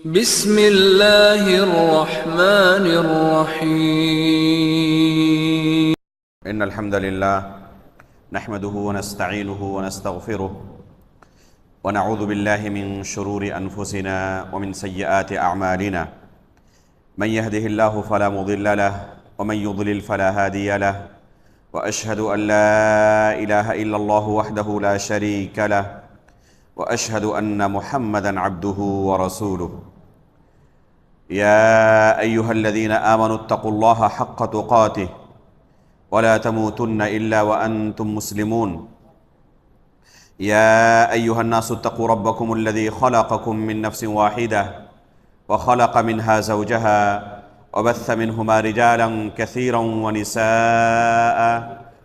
بسم اللہ الرحمن الرحیم ان الحمد للہ نحمده ونستعینه ونستغفره ونعوذ باللہ من شرور انفسنا ومن سیئات اعمالنا من يهده الله فلا مضل له ومن يضلل فلا هادي له واشهد ان لا اله الا الله وحده لا شريك له واشهد ان محمدا عبده ورسوله يا ايها الذين امنوا اتقوا الله حق تقاته ولا تموتن الا وانتم مسلمون يا ايها الناس اتقوا ربكم الذي خلقكم من نفس واحده وخلق منها زوجها وبث منهما رجالا كثيرا ونساء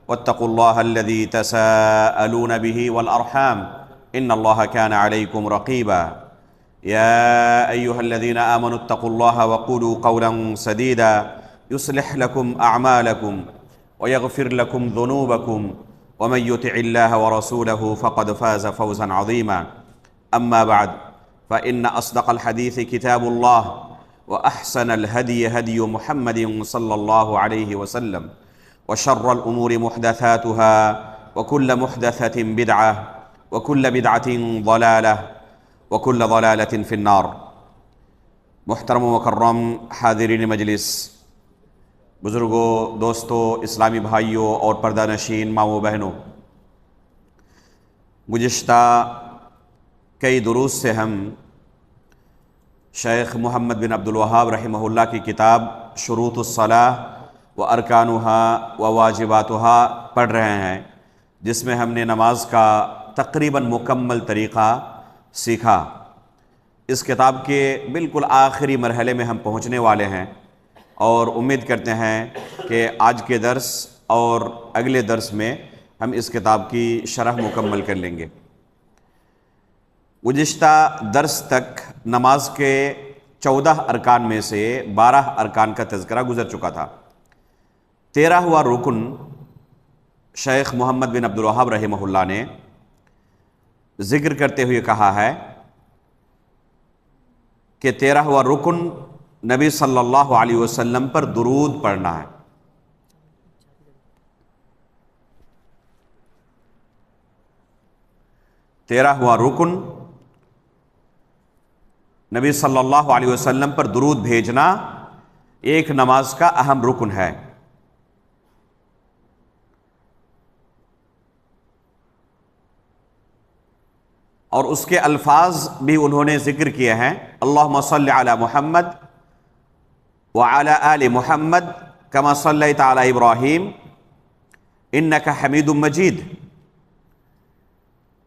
واتقوا الله الذي تساءلون به والارحام ان الله كان عليكم رقيبا يا ايها الذين امنوا اتقوا الله وقولوا قولا سديدا يصلح لكم اعمالكم ويغفر لكم ذنوبكم ومن يطع الله ورسوله فقد فاز فوزا عظيما اما بعد فان اصدق الحديث كتاب الله واحسن الهدي هدي محمد صلى الله عليه وسلم وشر الامور محدثاتها وكل محدثة بدعة وكل بدعة ضلالة وكل ضلالة في النار۔ محترم و مکرم حاضرین مجلس، بزرگوں، دوستوں، اسلامی بھائیوں اور پردہ نشین ماں و بہنوں، گزشتہ کئی دروس سے ہم شیخ محمد بن عبد الوہاب رحمہ اللہ کی کتاب شروط الصلاۃ و ارکانها و واجباتها پڑھ رہے ہیں، جس میں ہم نے نماز کا تقریباً مکمل طریقہ سیکھا۔ اس کتاب کے بالکل آخری مرحلے میں ہم پہنچنے والے ہیں، اور امید کرتے ہیں کہ آج کے درس اور اگلے درس میں ہم اس کتاب کی شرح مکمل کر لیں گے۔ گزشتہ درس تک نماز کے 14 ارکان میں سے 12 ارکان کا تذکرہ گزر چکا تھا۔ 13واں رکن شیخ محمد بن عبد الوہاب رحمہ اللہ نے ذکر کرتے ہوئے کہا ہے کہ 13واں رکن نبی صلی اللہ علیہ وسلم پر درود پڑھنا ہے۔ تیرہواں رکن نبی صلی اللہ علیہ وسلم پر درود بھیجنا ایک نماز کا اہم رکن ہے۔ اور اس کے الفاظ بھی انہوں نے ذکر کیے ہیں، اللہم صلی علی محمد وعلی آل محمد کما صلیت علی ابراہیم انک حمید مجید۔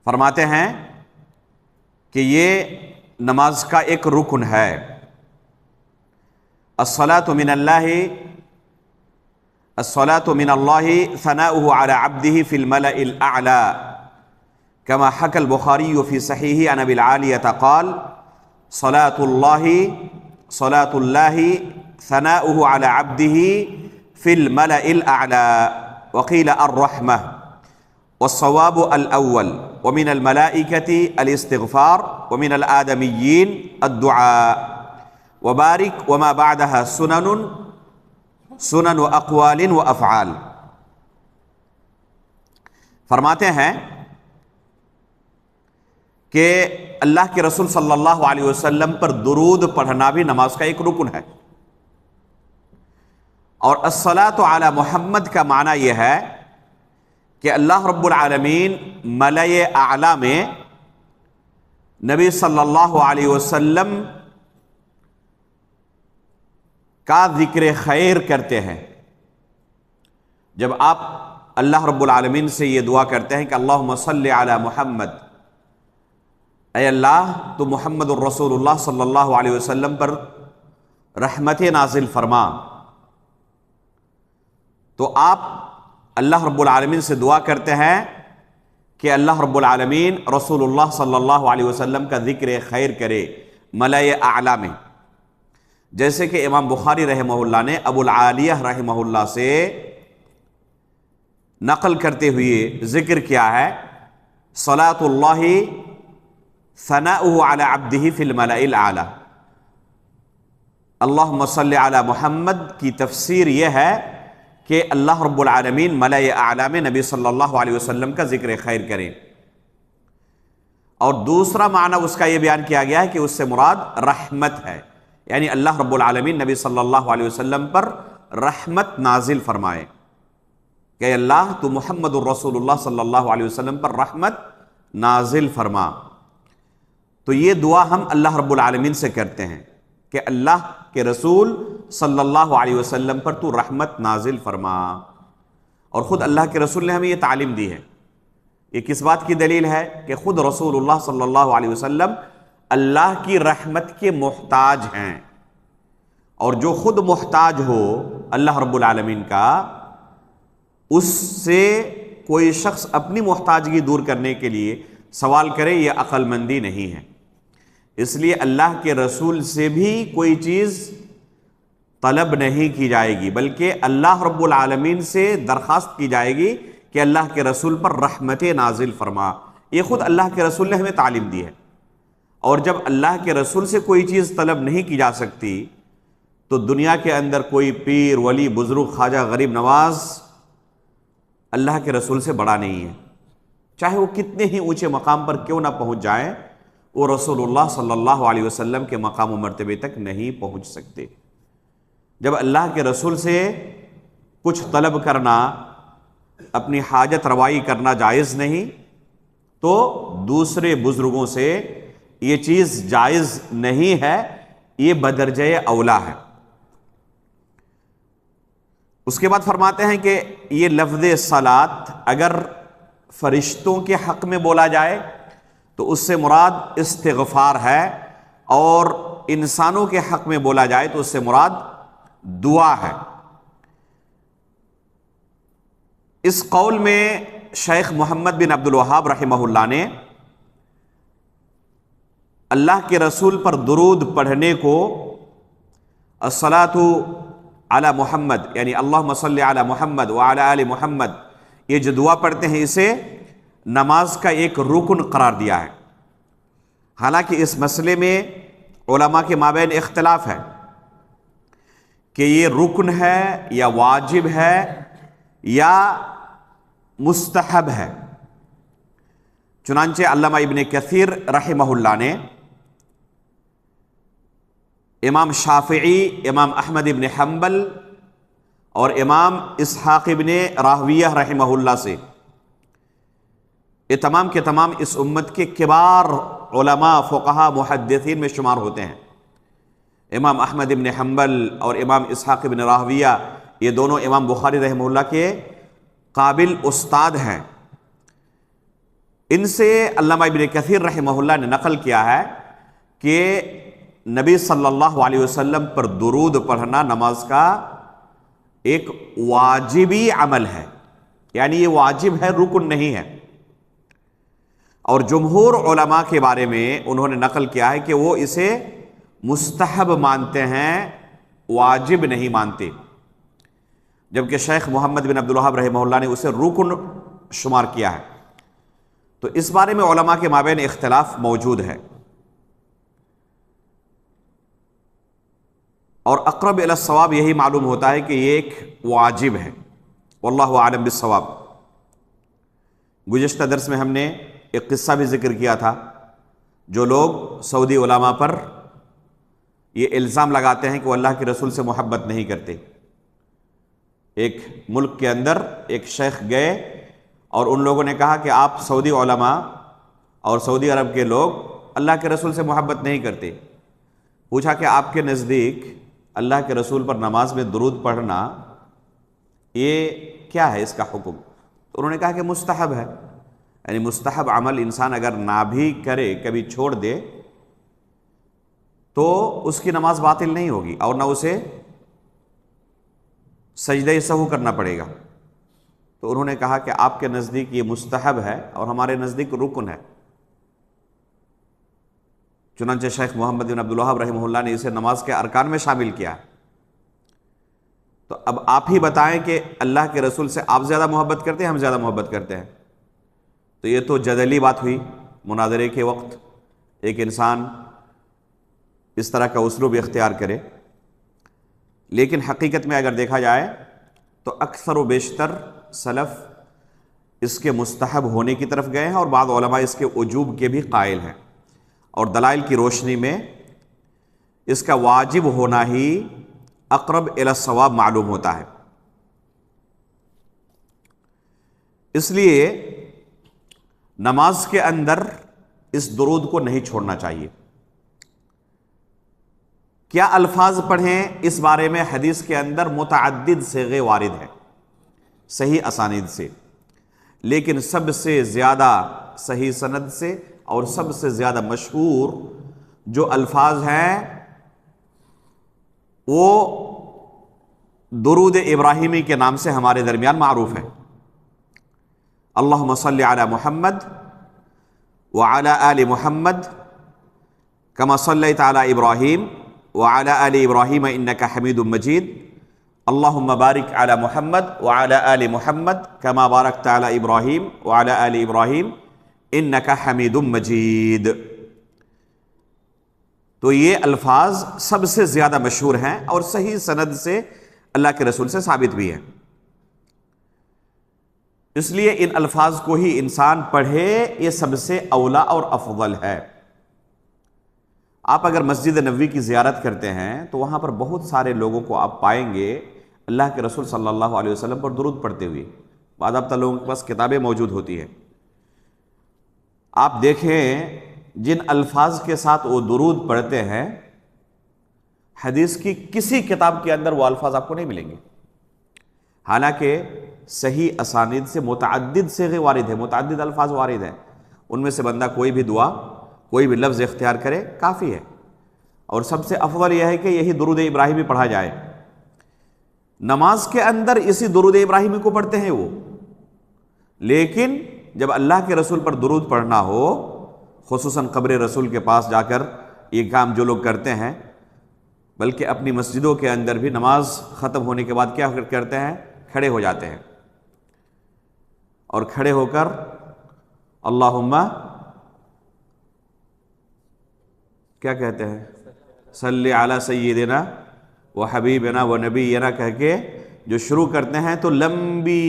فرماتے ہیں کہ یہ نماز کا ایک رکن ہے۔ الصلاۃ من اللہ ثناؤہ علی عبدہ فی الملأ الاعلی كما حكى البخاري في صحيحه عن ابي العالية قال صلاة الله ثناؤه على عبده في الملأ الأعلى وقيل الرحمة والصواب الأول ومن الملائكة الاستغفار ومن الآدميين الدعاء وبارك وما بعدها سنن أقوال وأفعال۔ فرماتے ہیں کہ اللہ کے رسول صلی اللہ علیہ وسلم پر درود پڑھنا بھی نماز کا ایک رکن ہے۔ اور الصلاۃ علی محمد کا معنی یہ ہے کہ اللہ رب العالمین ملأ اعلیٰ میں نبی صلی اللہ علیہ وسلم کا ذکر خیر کرتے ہیں۔ جب آپ اللہ رب العالمین سے یہ دعا کرتے ہیں کہ اللہم صلی علی محمد، اے اللہ تو محمد الرسول اللہ صلی اللہ علیہ وسلم پر رحمت نازل فرما، تو آپ اللہ رب العالمین سے دعا کرتے ہیں کہ اللہ رب العالمین رسول اللہ صلی اللہ علیہ وسلم کا ذکر خیر کرے ملأ اعلیٰ میں۔ جیسے کہ امام بخاری رحمہ اللہ نے ابو العالیہ رحمہ اللہ سے نقل کرتے ہوئے ذکر کیا ہے، صلاۃ اللہ ثناؤہ علی عبدہ فی الملأ الاعلی، اللہم صلی علی محمد کی تفسیر یہ ہے کہ اللہ رب العالمین ملأ اعلیٰ میں نبی صلی اللہ علیہ وسلم کا ذکر خیر کریں، اور دوسرا معنی اس کا یہ بیان کیا گیا ہے کہ اس سے مراد رحمت ہے، یعنی اللہ رب العالمین نبی صلی اللہ علیہ وسلم پر رحمت نازل فرمائے کہ اللہ تو محمد الرسول اللہ صلی اللہ علیہ وسلم پر رحمت نازل فرما۔ تو یہ دعا ہم اللہ رب العالمین سے کرتے ہیں کہ اللہ کے رسول صلی اللہ علیہ وسلم پر تو رحمت نازل فرما، اور خود اللہ کے رسول نے ہمیں یہ تعلیم دی ہے۔ یہ کس بات کی دلیل ہے؟ کہ خود رسول اللہ صلی اللہ علیہ وسلم اللہ کی رحمت کے محتاج ہیں، اور جو خود محتاج ہو اللہ رب العالمین کا، اس سے کوئی شخص اپنی محتاجگی دور کرنے کے لیے سوال کرے، یہ عقل مندی نہیں ہے۔ اس لیے اللہ کے رسول سے بھی کوئی چیز طلب نہیں کی جائے گی، بلکہ اللہ رب العالمین سے درخواست کی جائے گی کہ اللہ کے رسول پر رحمت نازل فرما۔ یہ خود اللہ کے رسول نے ہمیں تعلیم دی ہے، اور جب اللہ کے رسول سے کوئی چیز طلب نہیں کی جا سکتی تو دنیا کے اندر کوئی پیر، ولی، بزرگ، خواجہ، غریب نواز اللہ کے رسول سے بڑا نہیں ہے، چاہے وہ کتنے ہی اونچے مقام پر کیوں نہ پہنچ جائیں، وہ رسول اللہ صلی اللہ علیہ وسلم کے مقام و مرتبے تک نہیں پہنچ سکتے۔ جب اللہ کے رسول سے کچھ طلب کرنا، اپنی حاجت روائی کرنا جائز نہیں، تو دوسرے بزرگوں سے یہ چیز جائز نہیں ہے، یہ بدرجہ اولا ہے۔ اس کے بعد فرماتے ہیں کہ یہ لفظ صلاۃ اگر فرشتوں کے حق میں بولا جائے تو اس سے مراد استغفار ہے، اور انسانوں کے حق میں بولا جائے تو اس سے مراد دعا ہے۔ اس قول میں شیخ محمد بن عبد الوہاب رحمہ اللہ نے اللہ کے رسول پر درود پڑھنے کو الصلاۃ علی محمد، یعنی اللہم صلی علی محمد وعلی آل محمد، یہ جو دعا پڑھتے ہیں اسے نماز کا ایک رکن قرار دیا ہے۔ حالانکہ اس مسئلے میں علماء کے مابین اختلاف ہے کہ یہ رکن ہے یا واجب ہے یا مستحب ہے۔ چنانچہ علامہ ابن کثیر رحمہ اللہ نے امام شافعی، امام احمد ابن حنبل اور امام اسحاق ابن راہویہ رحمہ اللہ سے، یہ تمام کے تمام اس امت کے کبار علماء، فقہاء، محدثین میں شمار ہوتے ہیں۔ امام احمد ابن حنبل اور امام اسحاق ابن راہویہ یہ دونوں امام بخاری رحمہ اللہ کے قابل استاد ہیں۔ ان سے علامہ ابن کثیر رحمہ اللہ نے نقل کیا ہے کہ نبی صلی اللہ علیہ وسلم پر درود پڑھنا نماز کا ایک واجبی عمل ہے، یعنی یہ واجب ہے، رکن نہیں ہے۔ اور جمہور علماء کے بارے میں انہوں نے نقل کیا ہے کہ وہ اسے مستحب مانتے ہیں، واجب نہیں مانتے، جبکہ شیخ محمد بن عبد الوہاب رحمہ اللہ نے اسے رکن شمار کیا ہے۔ تو اس بارے میں علماء کے مابین اختلاف موجود ہے، اور اقرب الی الصواب یہی معلوم ہوتا ہے کہ یہ ایک واجب ہے، واللہ اعلم بالصواب۔ گزشتہ درس میں ہم نے ایک قصہ بھی ذکر کیا تھا، جو لوگ سعودی علماء پر یہ الزام لگاتے ہیں کہ وہ اللہ کے رسول سے محبت نہیں کرتے۔ ایک ملک کے اندر ایک شیخ گئے اور ان لوگوں نے کہا کہ آپ سعودی علماء اور سعودی عرب کے لوگ اللہ کے رسول سے محبت نہیں کرتے۔ پوچھا کہ آپ کے نزدیک اللہ کے رسول پر نماز میں درود پڑھنا یہ کیا ہے، اس کا حکم؟ تو انہوں نے کہا کہ مستحب ہے، یعنی مستحب عمل انسان اگر نہ بھی کرے، کبھی چھوڑ دے، تو اس کی نماز باطل نہیں ہوگی اور نہ اسے سجدہ سہو کرنا پڑے گا۔ تو انہوں نے کہا کہ آپ کے نزدیک یہ مستحب ہے اور ہمارے نزدیک رکن ہے۔ چنانچہ شیخ محمد بن عبد الوہاب رحمہ اللہ نے اسے نماز کے ارکان میں شامل کیا۔ تو اب آپ ہی بتائیں کہ اللہ کے رسول سے آپ زیادہ محبت کرتے ہیں، ہم زیادہ محبت کرتے ہیں؟ تو یہ تو جدلی بات ہوئی۔ مناظرے کے وقت ایک انسان اس طرح کا اسلوب اختیار کرے لیکن حقیقت میں اگر دیکھا جائے تو اکثر و بیشتر سلف اس کے مستحب ہونے کی طرف گئے ہیں، اور بعض علماء اس کے وجوب کے بھی قائل ہیں، اور دلائل کی روشنی میں اس کا واجب ہونا ہی اقرب الی الصواب معلوم ہوتا ہے۔ اس لیے نماز کے اندر اس درود کو نہیں چھوڑنا چاہیے۔ کیا الفاظ پڑھیں اس بارے میں حدیث کے اندر متعدد صیغے وارد ہیں صحیح اسانید سے، لیکن سب سے زیادہ صحیح سند سے اور سب سے زیادہ مشہور جو الفاظ ہیں وہ درود ابراہیمی کے نام سے ہمارے درمیان معروف ہے۔ اللہم صلی علی محمد وعلی آل محمد کما صلیت علی ابراہیم وعلی آل ابراہیم انک حمید مجید، اللہم بارک علی محمد وعلی آل محمد کما بارکت علی ابراہیم وعلی آل ابراہیم انک حمید مجید۔ تو یہ الفاظ سب سے زیادہ مشہور ہیں اور صحیح سند سے اللہ کے رسول سے ثابت بھی ہیں، اس لیے ان الفاظ کو ہی انسان پڑھے، یہ سب سے اولا اور افضل ہے۔ آپ اگر مسجد نبوی کی زیارت کرتے ہیں تو وہاں پر بہت سارے لوگوں کو آپ پائیں گے اللہ کے رسول صلی اللہ علیہ وسلم پر درود پڑھتے ہوئے، باضابطہ لوگوں کے پاس کتابیں موجود ہوتی ہیں۔ آپ دیکھیں جن الفاظ کے ساتھ وہ درود پڑھتے ہیں، حدیث کی کسی کتاب کے اندر وہ الفاظ آپ کو نہیں ملیں گے، حالانکہ صحیح اسانید سے متعدد صیغے وارد ہیں، متعدد الفاظ وارد ہیں، ان میں سے بندہ کوئی بھی دعا، کوئی بھی لفظ اختیار کرے کافی ہے، اور سب سے افضل یہ ہے کہ یہی درود ابراہیمی پڑھا جائے۔ نماز کے اندر اسی درود ابراہیمی کو پڑھتے ہیں وہ، لیکن جب اللہ کے رسول پر درود پڑھنا ہو، خصوصاً قبر رسول کے پاس جا کر یہ کام جو لوگ کرتے ہیں، بلکہ اپنی مسجدوں کے اندر بھی نماز ختم ہونے کے بعد کیا کرتے ہیں، کھڑے ہو جاتے ہیں، اور کھڑے ہو کر اللہم کیا کہتے ہیں، صلی علی سیدنا و حبیبنا و نبینا کہہ کے جو شروع کرتے ہیں تو لمبی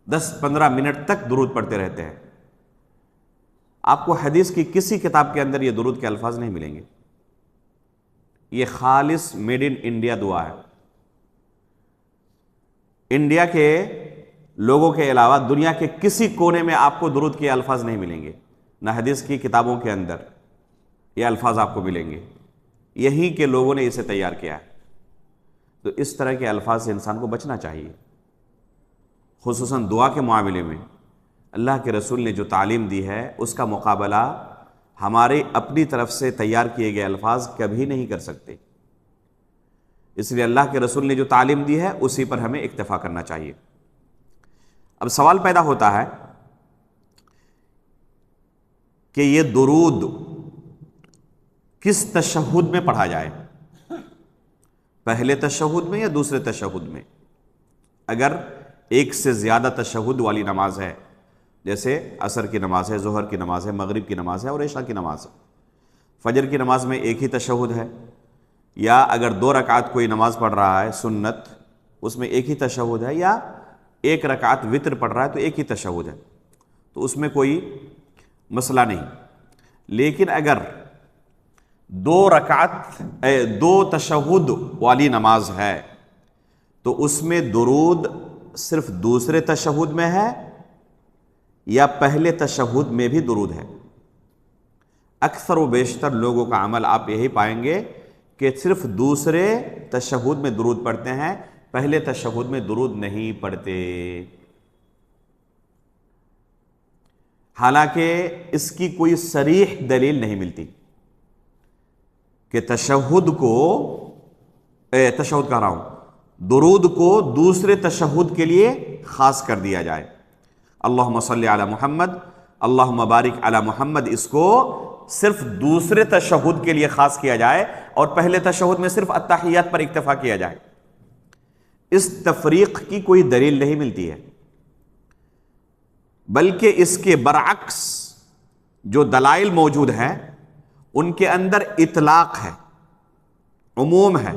10-15 منٹ تک درود پڑھتے رہتے ہیں۔ آپ کو حدیث کی کسی کتاب کے اندر یہ درود کے الفاظ نہیں ملیں گے، یہ خالص میڈ ان انڈیا دعا ہے۔ انڈیا کے لوگوں کے علاوہ دنیا کے کسی کونے میں آپ کو درود کے الفاظ نہیں ملیں گے، نہ حدیث کی کتابوں کے اندر یہ الفاظ آپ کو ملیں گے، یہی کے لوگوں نے اسے تیار کیا ہے۔ تو اس طرح کے الفاظ سے انسان کو بچنا چاہیے، خصوصاً دعا کے معاملے میں۔ اللہ کے رسول نے جو تعلیم دی ہے اس کا مقابلہ ہمارے اپنی طرف سے تیار کیے گئے الفاظ کبھی نہیں کر سکتے، اس لیے اللہ کے رسول نے جو تعلیم دی ہے اسی پر ہمیں اکتفا کرنا چاہیے۔ اب سوال پیدا ہوتا ہے کہ یہ درود کس تشہد میں پڑھا جائے، پہلے تشہد میں یا دوسرے تشہد میں؟ اگر ایک سے زیادہ تشہد والی نماز ہے، جیسے عصر کی نماز ہے، ظہر کی نماز ہے، مغرب کی نماز ہے اور عشاء کی نماز ہے، فجر کی نماز میں ایک ہی تشہد ہے، یا اگر 2 رکعت کوئی نماز پڑھ رہا ہے سنت، اس میں ایک ہی تشہد ہے، یا 1 رکعت وتر پڑھ رہا ہے تو ایک ہی تشہد ہے، تو اس میں کوئی مسئلہ نہیں۔ لیکن اگر 2 تشہد والی نماز ہے تو اس میں درود صرف دوسرے تشہد میں ہے یا پہلے تشہد میں بھی درود ہے؟ اکثر و بیشتر لوگوں کا عمل آپ یہی پائیں گے کہ صرف دوسرے تشہد میں درود پڑھتے ہیں، پہلے تشہد میں درود نہیں پڑھتے، حالانکہ اس کی کوئی صریح دلیل نہیں ملتی کہ درود کو دوسرے تشہد کے لیے خاص کر دیا جائے۔ اللہم صلی علی محمد، اللہم بارک علی محمد، اس کو صرف دوسرے تشہد کے لیے خاص کیا جائے اور پہلے تشہد میں صرف التحیات پر اکتفا کیا جائے، اس تفریق کی کوئی دلیل نہیں ملتی ہے، بلکہ اس کے برعکس جو دلائل موجود ہیں ان کے اندر اطلاق ہے، عموم ہے،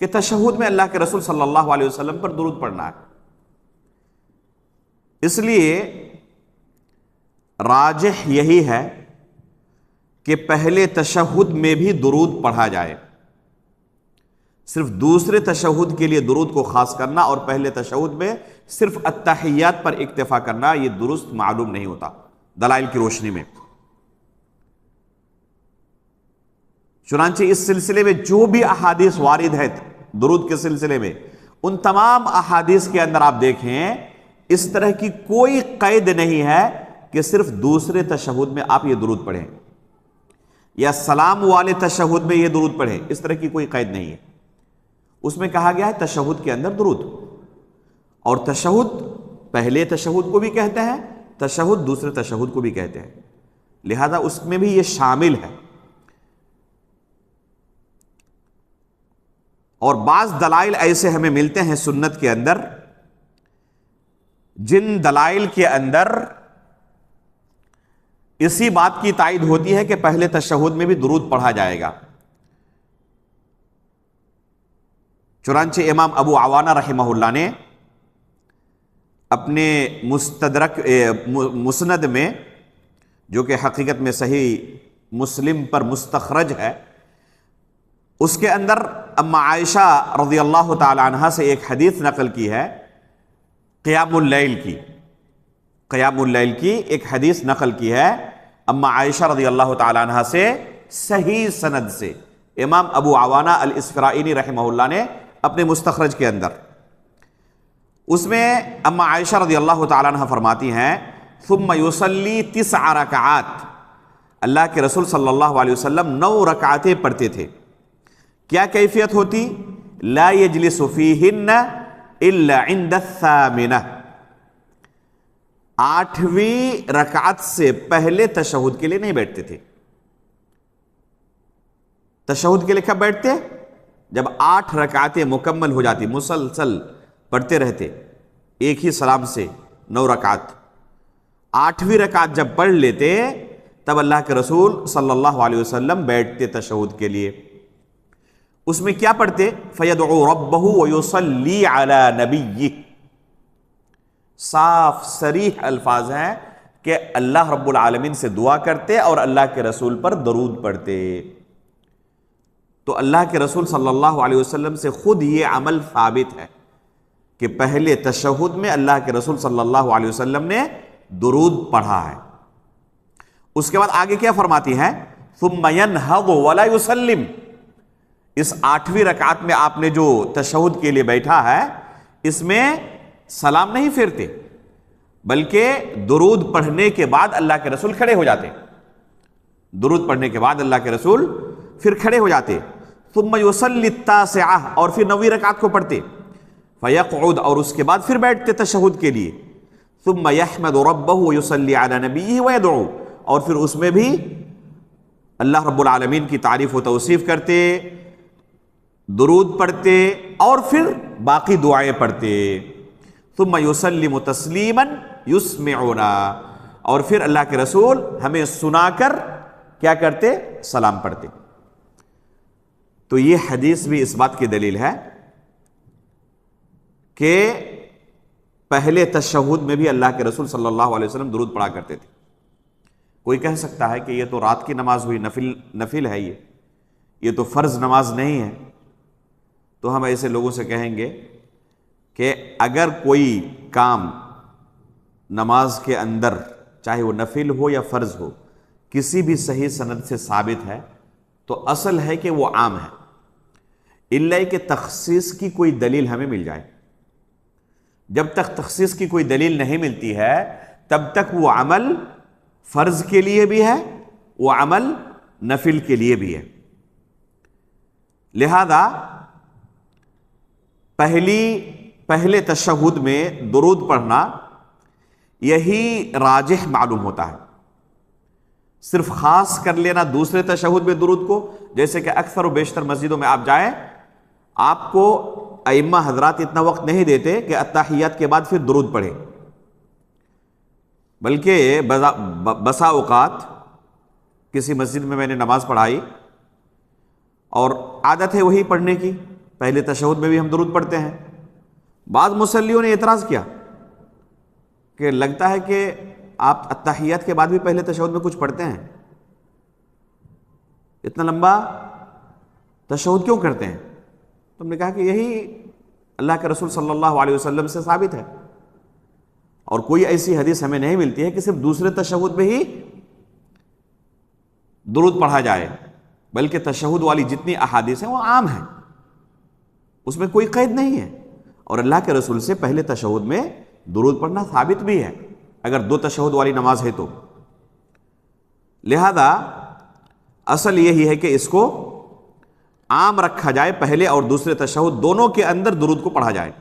کہ تشہد میں اللہ کے رسول صلی اللہ علیہ وسلم پر درود پڑھنا ہے۔ اس لیے راجح یہی ہے کہ پہلے تشہد میں بھی درود پڑھا جائے۔ صرف دوسرے تشہد کے لیے درود کو خاص کرنا اور پہلے تشہد میں صرف التحیات پر اکتفا کرنا، یہ درست معلوم نہیں ہوتا دلائل کی روشنی میں۔ چنانچہ اس سلسلے میں جو بھی احادیث وارد ہے درود کے سلسلے میں، ان تمام احادیث کے اندر آپ دیکھیں اس طرح کی کوئی قید نہیں ہے کہ صرف دوسرے تشہد میں آپ یہ درود پڑھیں یا سلام والے تشہد میں یہ درود پڑھیں، اس طرح کی کوئی قید نہیں ہے۔ اس میں کہا گیا ہے تشہد کے اندر درود، اور تشہد پہلے تشہد کو بھی کہتے ہیں، تشہد دوسرے تشہد کو بھی کہتے ہیں، لہذا اس میں بھی یہ شامل ہے۔ اور بعض دلائل ایسے ہمیں ملتے ہیں سنت کے اندر جن دلائل کے اندر اسی بات کی تائید ہوتی ہے کہ پہلے تشہد میں بھی درود پڑھا جائے گا۔ چنانچہ امام ابو عوانہ رحمہ اللہ نے اپنے مستدرک مسند میں، جو کہ حقیقت میں صحیح مسلم پر مستخرج ہے، اس کے اندر اما عائشہ رضی اللہ تعالی عنہا سے ایک حدیث نقل کی ہے، قیام اللیل کی ایک حدیث نقل کی ہے اما عائشہ رضی اللہ تعالی عنہا سے صحیح سند سے، امام ابو عوانہ الاسفرائینی رحمہ اللہ نے اپنے مستخرج کے اندر، اس میں اما عائشہ رضی اللہ تعالی عنہ فرماتی ہیں ثم یصلی 9 رکعات، اللہ کے رسول صلی اللہ علیہ وسلم 9 رکعتیں پڑھتے تھے۔ کیا کیفیت ہوتی؟ لا یجلس فیہن الا عند الثامنہ، 8ویں رکعت سے پہلے تشہد کے لیے نہیں بیٹھتے تھے۔ تشہد کے لیے کب بیٹھتے؟ جب 8 رکعتیں مکمل ہو جاتی، مسلسل پڑھتے رہتے ایک ہی سلام سے 9 رکعت، 8ویں رکعت جب پڑھ لیتے تب اللہ کے رسول صلی اللہ علیہ وسلم بیٹھتے تشہد کے لیے۔ اس میں کیا پڑھتے؟ فَيَدْعُو رَبَّهُ وَيُصَلِّي عَلَى نَبِيِّهِ، صاف صریح الفاظ ہیں کہ اللہ رب العالمین سے دعا کرتے اور اللہ کے رسول پر درود پڑھتے۔ تو اللہ کے رسول صلی اللہ علیہ وسلم سے خود یہ عمل ثابت ہے کہ پہلے تشہد میں اللہ کے رسول صلی اللہ علیہ وسلم نے درود پڑھا ہے۔ اس کے بعد آگے کیا فرماتی ہیں؟ ثُمَّ يَنْهَضُ وَلَا يُسَلِّمُ، اس 8ویں رکعت میں آپ نے جو تشہد کے لیے بیٹھا ہے اس میں سلام نہیں پھیرتے، بلکہ درود پڑھنے کے بعد اللہ کے رسول کھڑے ہو جاتے، درود پڑھنے کے بعد اللہ کے رسول پھر کھڑے ہو جاتے۔ ثم یصلی 9 اور پھر 9ویں رکعت کو پڑھتے، فیقعد اور اس کے بعد پھر بیٹھتے تشہد کے لیے، ثم یحمد ربہ ویصلی علی نبیہ ویدعو، اور پھر اس میں بھی اللہ رب العالمین کی تعریف و توصیف کرتے، درود پڑھتے اور پھر باقی دعائیں پڑھتے۔ ثم یسلم تسلیما یسمعنا، اور پھر اللہ کے رسول ہمیں سنا کر کیا کرتے؟ سلام پڑھتے۔ تو یہ حدیث بھی اس بات کی دلیل ہے کہ پہلے تشہد میں بھی اللہ کے رسول صلی اللہ علیہ وسلم درود پڑھا کرتے تھے۔ کوئی کہہ سکتا ہے کہ یہ تو رات کی نماز ہوئی، نفل ہے، یہ تو فرض نماز نہیں ہے۔ تو ہم ایسے لوگوں سے کہیں گے کہ اگر کوئی کام نماز کے اندر چاہے وہ نفل ہو یا فرض ہو کسی بھی صحیح سند سے ثابت ہے تو اصل ہے کہ وہ عام ہے، الا کہ تخصیص کی کوئی دلیل ہمیں مل جائے۔ جب تک تخصیص کی کوئی دلیل نہیں ملتی ہے تب تک وہ عمل فرض کے لیے بھی ہے، وہ عمل نفل کے لیے بھی ہے۔ لہذا پہلے تشہد میں درود پڑھنا یہی راجح معلوم ہوتا ہے۔ صرف خاص کر لینا دوسرے تشہد میں درود کو، جیسے کہ اکثر و بیشتر مسجدوں میں آپ جائیں، آپ کو ائمہ حضرات اتنا وقت نہیں دیتے کہ التحیات کے بعد پھر درود پڑھیں، بلکہ بسا اوقات کسی مسجد میں نے نماز پڑھائی اور عادت ہے وہی پڑھنے کی، پہلے تشہد میں بھی ہم درود پڑھتے ہیں۔ بعض مصلیوں نے اعتراض کیا کہ لگتا ہے کہ آپ التحیات کے بعد بھی پہلے تشہد میں کچھ پڑھتے ہیں، اتنا لمبا تشہد کیوں کرتے ہیں؟ تو ہم نے کہا کہ یہی اللہ کے رسول صلی اللہ علیہ وسلم سے ثابت ہے، اور کوئی ایسی حدیث ہمیں نہیں ملتی ہے کہ صرف دوسرے تشہد میں ہی درود پڑھا جائے، بلکہ تشہد والی جتنی احادیث ہیں وہ عام ہیں، اس میں کوئی قید نہیں ہے، اور اللہ کے رسول سے پہلے تشہد میں درود پڑھنا ثابت بھی ہے اگر 2 تشہد والی نماز ہے تو۔ لہذا اصل یہی ہے کہ اس کو عام رکھا جائے، پہلے اور دوسرے تشہد دونوں کے اندر درود کو پڑھا جائے۔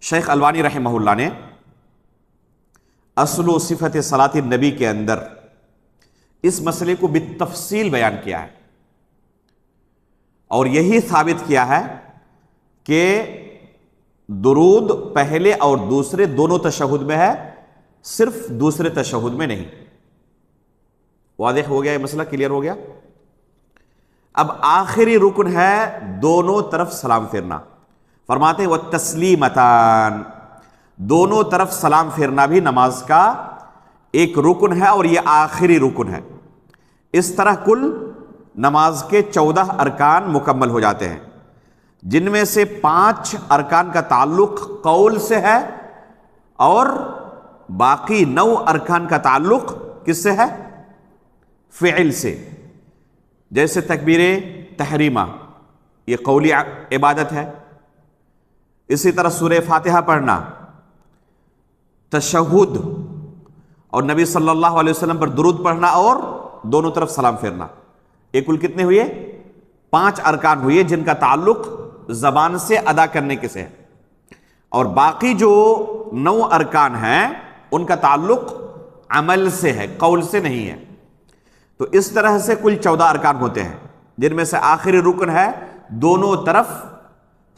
شیخ البانی رحمہ اللہ نے اصل و صفت صلاۃ النبی کے اندر اس مسئلے کو بالتفصیل بیان کیا ہے، اور یہی ثابت کیا ہے کہ درود پہلے اور دوسرے دونوں تشہد میں ہے، صرف دوسرے تشہد میں نہیں۔ واضح ہو گیا یہ مسئلہ، کلیئر ہو گیا؟ اب آخری رکن ہے دونوں طرف سلام پھیرنا، فرماتے ہیں والتسلیمتان، دونوں طرف سلام پھیرنا بھی نماز کا ایک رکن ہے، اور یہ آخری رکن ہے۔ اس طرح کل نماز کے 14 ارکان مکمل ہو جاتے ہیں، جن میں سے 5 ارکان کا تعلق قول سے ہے، اور باقی 9 ارکان کا تعلق کس سے ہے؟ فعل سے۔ جیسے تکبیر تحریمہ، یہ قولی عبادت ہے۔ اسی طرح سورہ فاتحہ پڑھنا، تشہد اور نبی صلی اللہ علیہ وسلم پر درود پڑھنا، اور دونوں طرف سلام پھیرنا، یہ کل کتنے ہوئے؟ 5 ارکان ہوئے جن کا تعلق زبان سے ادا کرنے کے سے ہے، اور باقی جو 9 ارکان ہیں ان کا تعلق عمل سے ہے، قول سے نہیں ہے۔ تو اس طرح سے کل 14 ارکان ہوتے ہیں، جن میں سے آخری رکن ہے دونوں طرف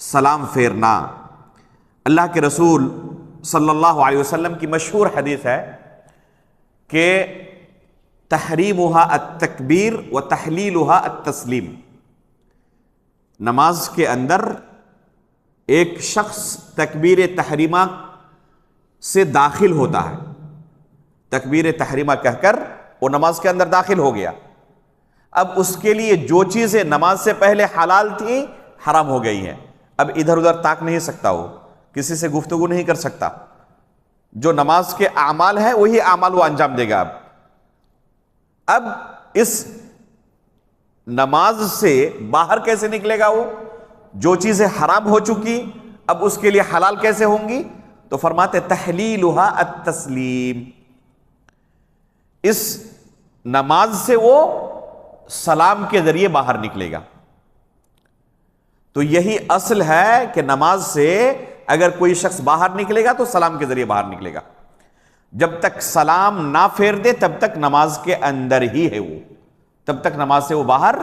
سلام پھیرنا۔ اللہ کے رسول صلی اللہ علیہ وسلم کی مشہور حدیث ہے کہ تحریمھا التکبیر و تحلیلھا التسلیم، نماز کے اندر ایک شخص تکبیر تحریمہ سے داخل ہوتا ہے، تکبیر تحریمہ کہہ کر وہ نماز کے اندر داخل ہو گیا، اب اس کے لیے جو چیزیں نماز سے پہلے حلال تھیں حرام ہو گئی ہیں، اب ادھر ادھر تاک نہیں سکتا، وہ کسی سے گفتگو نہیں کر سکتا، جو نماز کے اعمال ہیں وہی اعمال وہ انجام دے گا۔ اب اس نماز سے باہر کیسے نکلے گا؟ وہ جو چیزیں حرام ہو چکی اب اس کے لیے حلال کیسے ہوں گی؟ تو فرماتے تحلیلھا التسلیم، اس نماز سے وہ سلام کے ذریعے باہر نکلے گا۔ تو یہی اصل ہے کہ نماز سے اگر کوئی شخص باہر نکلے گا تو سلام کے ذریعے باہر نکلے گا، جب تک سلام نہ پھیر دے تب تک نماز کے اندر ہی ہے، وہ تب تک نماز سے وہ باہر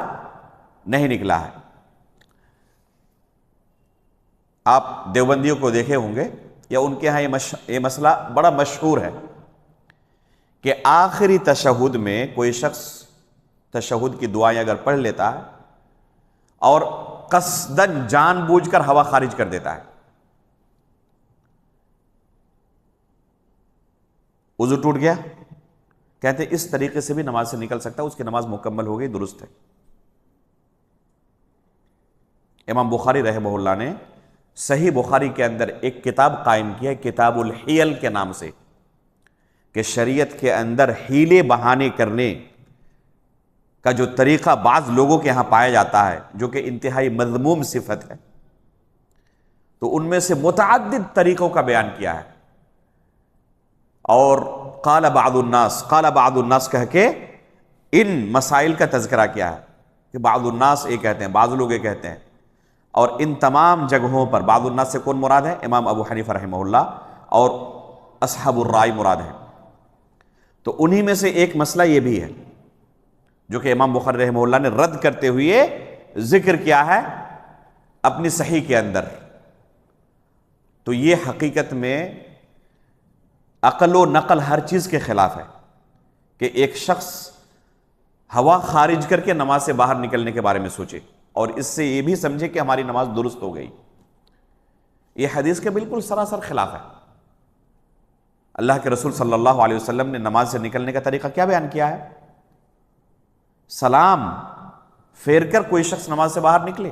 نہیں نکلا ہے۔ آپ دیوبندیوں کو دیکھے ہوں گے، یا ان کے ہاں یہ مسئلہ بڑا مشہور ہے کہ آخری تشہد میں کوئی شخص تشہد کی دعائیں اگر پڑھ لیتا ہے اور قصدن جان بوجھ کر ہوا خارج کر دیتا ہے، وضو ٹوٹ گیا، کہتے ہیں اس طریقے سے بھی نماز سے نکل سکتا ہے، اس کی نماز مکمل ہو گئی، درست ہے۔ امام بخاری رحمہ اللہ نے صحیح بخاری کے اندر ایک کتاب قائم کی ہے کتاب الحیل کے نام سے، کہ شریعت کے اندر حیلے بہانے کرنے کا جو طریقہ بعض لوگوں کے ہاں پایا جاتا ہے، جو کہ انتہائی مذموم صفت ہے، تو ان میں سے متعدد طریقوں کا بیان کیا ہے، اور قال بعض الناس کہہ کے ان مسائل کا تذکرہ کیا ہے کہ بعض الناس یہ کہتے ہیں، بعض لوگ یہ کہتے ہیں، اور ان تمام جگہوں پر بعض الناس سے کون مراد ہے؟ امام ابو حنیفہ رحمہ اللہ اور اصحاب الرائے مراد ہیں۔ تو انہی میں سے ایک مسئلہ یہ بھی ہے جو کہ امام بخاری رحمہ اللہ نے رد کرتے ہوئے ذکر کیا ہے اپنی صحیح کے اندر۔ تو یہ حقیقت میں عقل و نقل ہر چیز کے خلاف ہے کہ ایک شخص ہوا خارج کر کے نماز سے باہر نکلنے کے بارے میں سوچے اور اس سے یہ بھی سمجھے کہ ہماری نماز درست ہو گئی. یہ حدیث کے بالکل سراسر خلاف ہے. اللہ کے رسول صلی اللہ علیہ وسلم نے نماز سے نکلنے کا طریقہ کیا بیان کیا ہے؟ سلام پھیر کر کوئی شخص نماز سے باہر نکلے.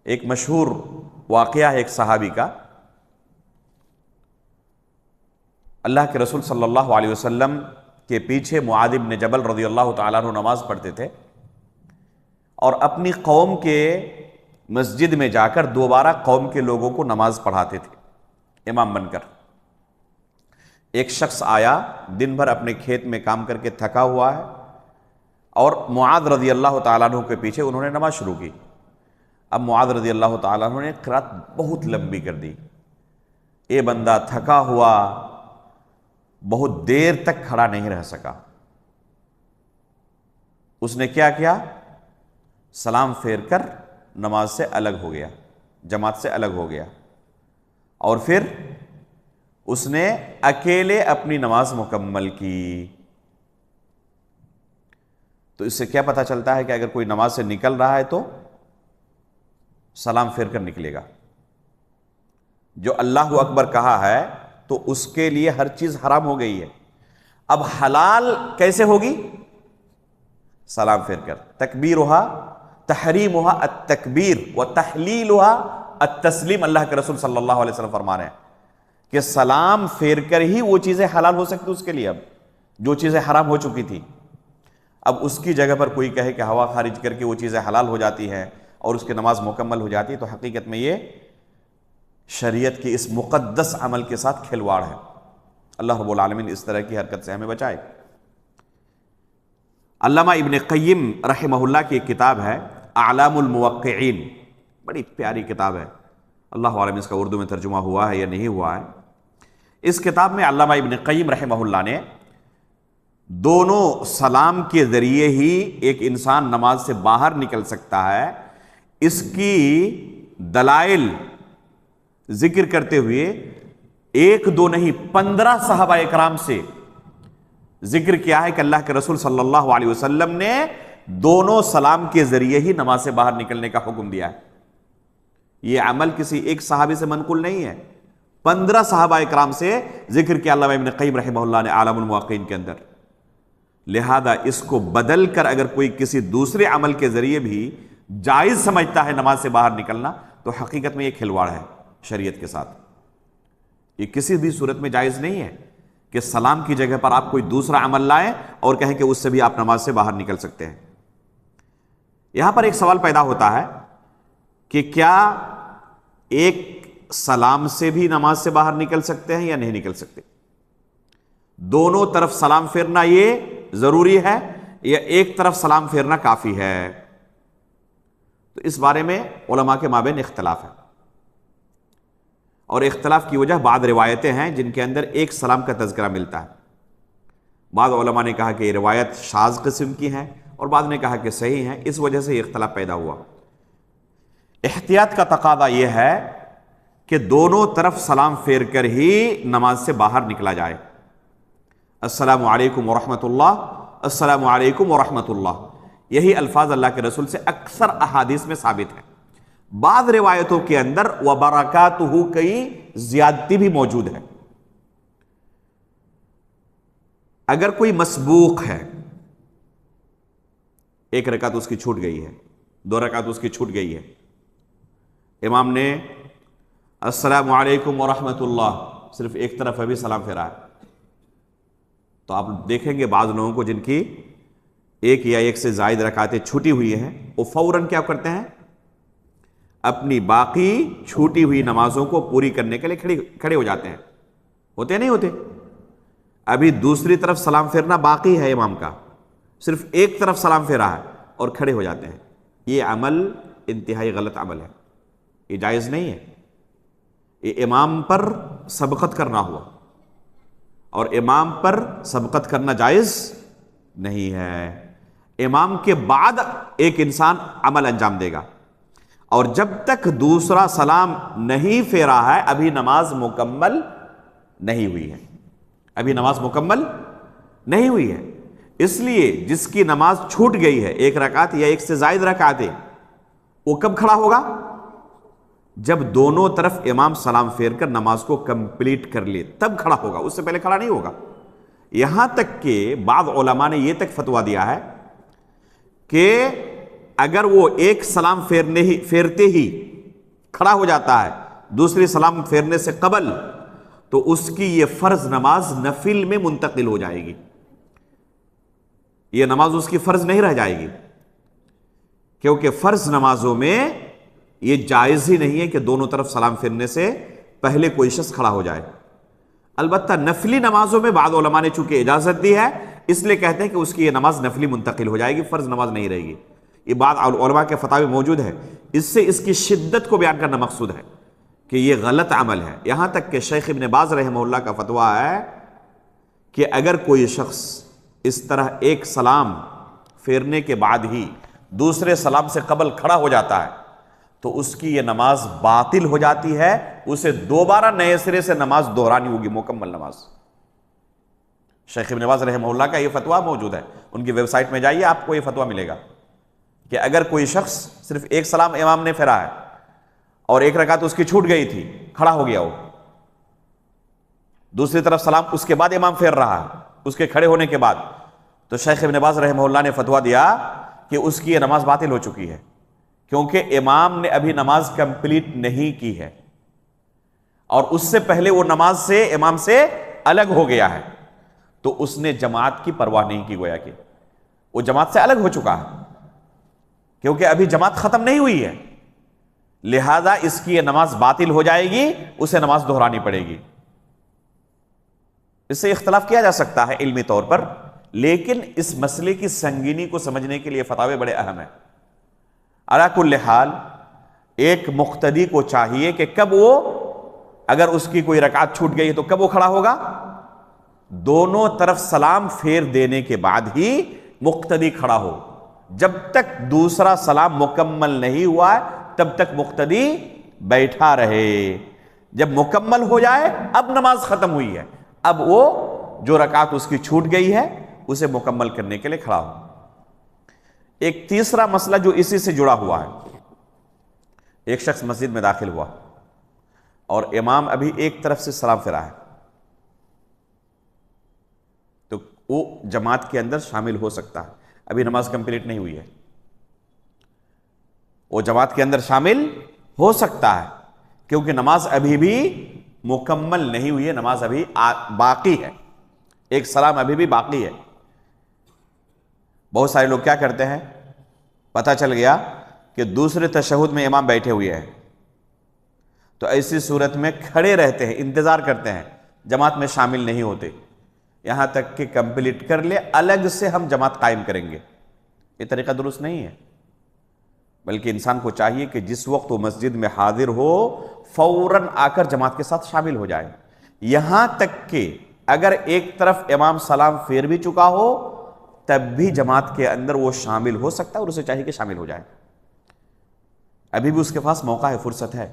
ایک مشہور واقعہ ہے ایک صحابی کا. اللہ کے رسول صلی اللہ علیہ وسلم کے پیچھے معاذ بن جبل رضی اللہ تعالیٰ عنہ نماز پڑھتے تھے اور اپنی قوم کے مسجد میں جا کر دوبارہ قوم کے لوگوں کو نماز پڑھاتے تھے امام بن کر. ایک شخص آیا، دن بھر اپنے کھیت میں کام کر کے تھکا ہوا ہے اور معاذ رضی اللہ تعالیٰ عنہ کے پیچھے انہوں نے نماز شروع کی. اب معاذ رضی اللہ تعالیٰ عنہ نے قرات بہت لمبی کر دی. یہ بندہ تھکا ہوا بہت دیر تک کھڑا نہیں رہ سکا. اس نے کیا کیا؟ سلام پھیر کر نماز سے الگ ہو گیا، جماعت سے الگ ہو گیا اور پھر اس نے اکیلے اپنی نماز مکمل کی. تو اس سے کیا پتہ چلتا ہے کہ اگر کوئی نماز سے نکل رہا ہے تو سلام پھیر کر نکلے گا. جو اللہ اکبر کہا ہے تو اس کے لیے ہر چیز حرام ہو گئی ہے. اب حلال کیسے ہوگی؟ سلام پھیر کر. تکبیرها تحریمها التکبیر وتحلیلها التسلیم. اللہ کے رسول صلی اللہ علیہ وسلم فرما رہے ہیں کہ سلام پھیر کر ہی وہ چیزیں حلال ہو سکتی اس کے لیے. اب جو چیزیں حرام ہو چکی تھی اب اس کی جگہ پر کوئی کہے کہ ہوا خارج کر کے وہ چیزیں حلال ہو جاتی ہیں اور اس کی نماز مکمل ہو جاتی ہے تو حقیقت میں یہ شریعت کے اس مقدس عمل کے ساتھ کھلواڑ ہے. اللہ رب العالمین اس طرح کی حرکت سے ہمیں بچائے. علامہ ابن قیم رحمہ اللہ کی ایک کتاب ہے اعلام الموقعین، بڑی پیاری کتاب ہے. اللہ عالم اس کا اردو میں ترجمہ ہوا ہے یا نہیں ہوا ہے. اس کتاب میں علامہ ابن قیم رحمہ اللہ نے دونوں سلام کے ذریعے ہی ایک انسان نماز سے باہر نکل سکتا ہے اس کی دلائل ذکر کرتے ہوئے ایک دو نہیں 15 صحابہ اکرام سے ذکر کیا ہے کہ اللہ کے رسول صلی اللہ علیہ وسلم نے دونوں سلام کے ذریعے ہی نماز سے باہر نکلنے کا حکم دیا ہے. یہ عمل کسی ایک صحابی سے منقول نہیں ہے، 15 صحابہ اکرام سے ذکر کیا علامہ ابن قیم رحمہ اللہ نے اعلام الموقعین کے اندر. لہذا اس کو بدل کر اگر کوئی کسی دوسرے عمل کے ذریعے بھی جائز سمجھتا ہے نماز سے باہر نکلنا تو حقیقت میں یہ کھلواڑ ہے شریعت کے ساتھ. یہ کسی بھی صورت میں جائز نہیں ہے کہ سلام کی جگہ پر آپ کوئی دوسرا عمل لائیں اور کہیں کہ اس سے بھی آپ نماز سے باہر نکل سکتے ہیں. یہاں پر ایک سوال پیدا ہوتا ہے کہ کیا ایک سلام سے بھی نماز سے باہر نکل سکتے ہیں یا نہیں نکل سکتے؟ دونوں طرف سلام پھیرنا یہ ضروری ہے یا ایک طرف سلام پھیرنا کافی ہے؟ تو اس بارے میں علماء کے مابین اختلاف ہے اور اختلاف کی وجہ بعض روایتیں ہیں جن کے اندر ایک سلام کا تذکرہ ملتا ہے. بعض علماء نے کہا کہ یہ روایت شاذ قسم کی ہے اور بعض نے کہا کہ صحیح ہے. اس وجہ سے یہ اختلاف پیدا ہوا. احتیاط کا تقاضا یہ ہے کہ دونوں طرف سلام پھیر کر ہی نماز سے باہر نکلا جائے. السلام علیکم ورحمۃ اللہ، السلام علیکم ورحمۃ اللہ، یہی الفاظ اللہ کے رسول سے اکثر احادیث میں ثابت ہیں. بعض روایتوں کے اندر وبرکاتہ کی زیادتی بھی موجود ہے. اگر کوئی مسبوق ہے، ایک رکعت اس کی چھوٹ گئی ہے، 2 رکعت اس کی چھوٹ گئی ہے، امام نے السلام علیکم ورحمۃ اللہ صرف ایک طرف ابھی سلام پھیرا ہے، تو آپ دیکھیں گے بعض لوگوں کو جن کی ایک یا ایک سے زائد رکعتیں چھوٹی ہوئی ہیں وہ فوراً کیا کرتے ہیں؟ اپنی باقی چھوٹی ہوئی نمازوں کو پوری کرنے کے لیے کھڑے ہو جاتے ہیں. ہوتے نہیں ہوتے؟ ابھی دوسری طرف سلام پھیرنا باقی ہے امام کا، صرف ایک طرف سلام پھیرا ہے اور کھڑے ہو جاتے ہیں. یہ عمل انتہائی غلط عمل ہے، یہ جائز نہیں ہے. یہ امام پر سبقت کرنا ہوا اور امام پر سبقت کرنا جائز نہیں ہے. امام کے بعد ایک انسان عمل انجام دے گا اور جب تک دوسرا سلام نہیں پھیرا ہے ابھی نماز مکمل نہیں ہوئی ہے، ابھی نماز مکمل نہیں ہوئی ہے. اس لیے جس کی نماز چھوٹ گئی ہے 1 رکعت یا 1 سے زائد رکعتیں، وہ کب کھڑا ہوگا؟ جب دونوں طرف امام سلام پھیر کر نماز کو کمپلیٹ کر لے تب کھڑا ہوگا، اس سے پہلے کھڑا نہیں ہوگا۔ یہاں تک کہ بعض علماء نے یہ تک فتویٰ دیا ہے کہ اگر وہ ایک سلام پھیرتے ہی کھڑا ہو جاتا ہے دوسری سلام پھیرنے سے قبل، تو اس کی یہ فرض نماز نفل میں منتقل ہو جائے گی، یہ نماز اس کی فرض نہیں رہ جائے گی، کیونکہ فرض نمازوں میں یہ جائز ہی نہیں ہے کہ دونوں طرف سلام پھیرنے سے پہلے کوئی شخص کھڑا ہو جائے۔ البتہ نفلی نمازوں میں بعض علماء نے چونکہ اجازت دی ہے، اس لیے کہتے ہیں کہ اس کی یہ نماز نفلی منتقل ہو جائے گی، فرض نماز نہیں رہے گی۔ یہ بات علماء کے فتاوی موجود ہے، اس سے اس کی شدت کو بیان کرنا مقصود ہے کہ یہ غلط عمل ہے۔ یہاں تک کہ شیخ ابن باز رحمہ اللہ کا فتویٰ ہے کہ اگر کوئی شخص اس طرح ایک سلام پھیرنے کے بعد ہی دوسرے سلام سے قبل کھڑا ہو جاتا ہے تو اس کی یہ نماز باطل ہو جاتی ہے، اسے دوبارہ نئے سرے سے نماز دہرانی ہوگی، مکمل نماز۔ شیخ ابن باز رحمہ اللہ کا یہ فتویٰ موجود ہے، ان کی ویب سائٹ میں جائیے آپ کو یہ فتویٰ ملے گا کہ اگر کوئی شخص صرف ایک سلام امام نے پھیرا ہے اور 1 رکعت اس کی چھوٹ گئی تھی، کھڑا ہو گیا وہ، دوسری طرف سلام اس کے بعد امام پھیر رہا ہے اس کے کھڑے ہونے کے بعد، تو شیخ ابن باز رحمہ اللہ نے فتویٰ دیا کہ اس کی یہ نماز باطل ہو چکی ہے، کیونکہ امام نے ابھی نماز کمپلیٹ نہیں کی ہے اور اس سے پہلے وہ نماز سے امام سے الگ ہو گیا ہے، تو اس نے جماعت کی پرواہ نہیں کی، گویا کہ وہ جماعت سے الگ ہو چکا ہے کیونکہ ابھی جماعت ختم نہیں ہوئی ہے، لہذا اس کی یہ نماز باطل ہو جائے گی، اسے نماز دہرانی پڑے گی۔ اس سے اختلاف کیا جا سکتا ہے علمی طور پر، لیکن اس مسئلے کی سنگینی کو سمجھنے کے لیے فتاوے بڑے اہم ہیں۔ علی کل حال ایک مقتدی کو چاہیے کہ کب وہ، اگر اس کی کوئی رکعت چھوٹ گئی تو کب وہ کھڑا ہوگا؟ دونوں طرف سلام پھیر دینے کے بعد ہی مقتدی کھڑا ہو، جب تک دوسرا سلام مکمل نہیں ہوا ہے تب تک مقتدی بیٹھا رہے، جب مکمل ہو جائے اب نماز ختم ہوئی ہے، اب وہ جو رکعت اس کی چھوٹ گئی ہے اسے مکمل کرنے کے لیے کھڑا ہو۔ ایک تیسرا مسئلہ جو اسی سے جڑا ہوا ہے، ایک شخص مسجد میں داخل ہوا اور امام ابھی ایک طرف سے سلام پھیرا ہے، تو وہ جماعت کے اندر شامل ہو سکتا ہے، ابھی نماز کمپلیٹ نہیں ہوئی ہے، وہ جماعت کے اندر شامل ہو سکتا ہے کیونکہ نماز ابھی بھی مکمل نہیں ہوئی ہے، نماز ابھی باقی ہے، ایک سلام ابھی بھی باقی ہے۔ بہت سارے لوگ کیا کرتے ہیں، پتہ چل گیا کہ دوسرے تشہد میں امام بیٹھے ہوئے ہیں تو ایسی صورت میں کھڑے رہتے ہیں، انتظار کرتے ہیں، جماعت میں شامل نہیں ہوتے، یہاں تک کہ کمپلیٹ کر لے، الگ سے ہم جماعت قائم کریں گے۔ یہ طریقہ درست نہیں ہے، بلکہ انسان کو چاہیے کہ جس وقت وہ مسجد میں حاضر ہو فوراً آ کر جماعت کے ساتھ شامل ہو جائے، یہاں تک کہ اگر ایک طرف امام سلام پھیر بھی چکا ہو تب بھی جماعت کے اندر وہ شامل ہو سکتا ہے اور اسے چاہیے کہ شامل ہو جائے، ابھی بھی اس کے پاس موقع ہے، فرصت ہے۔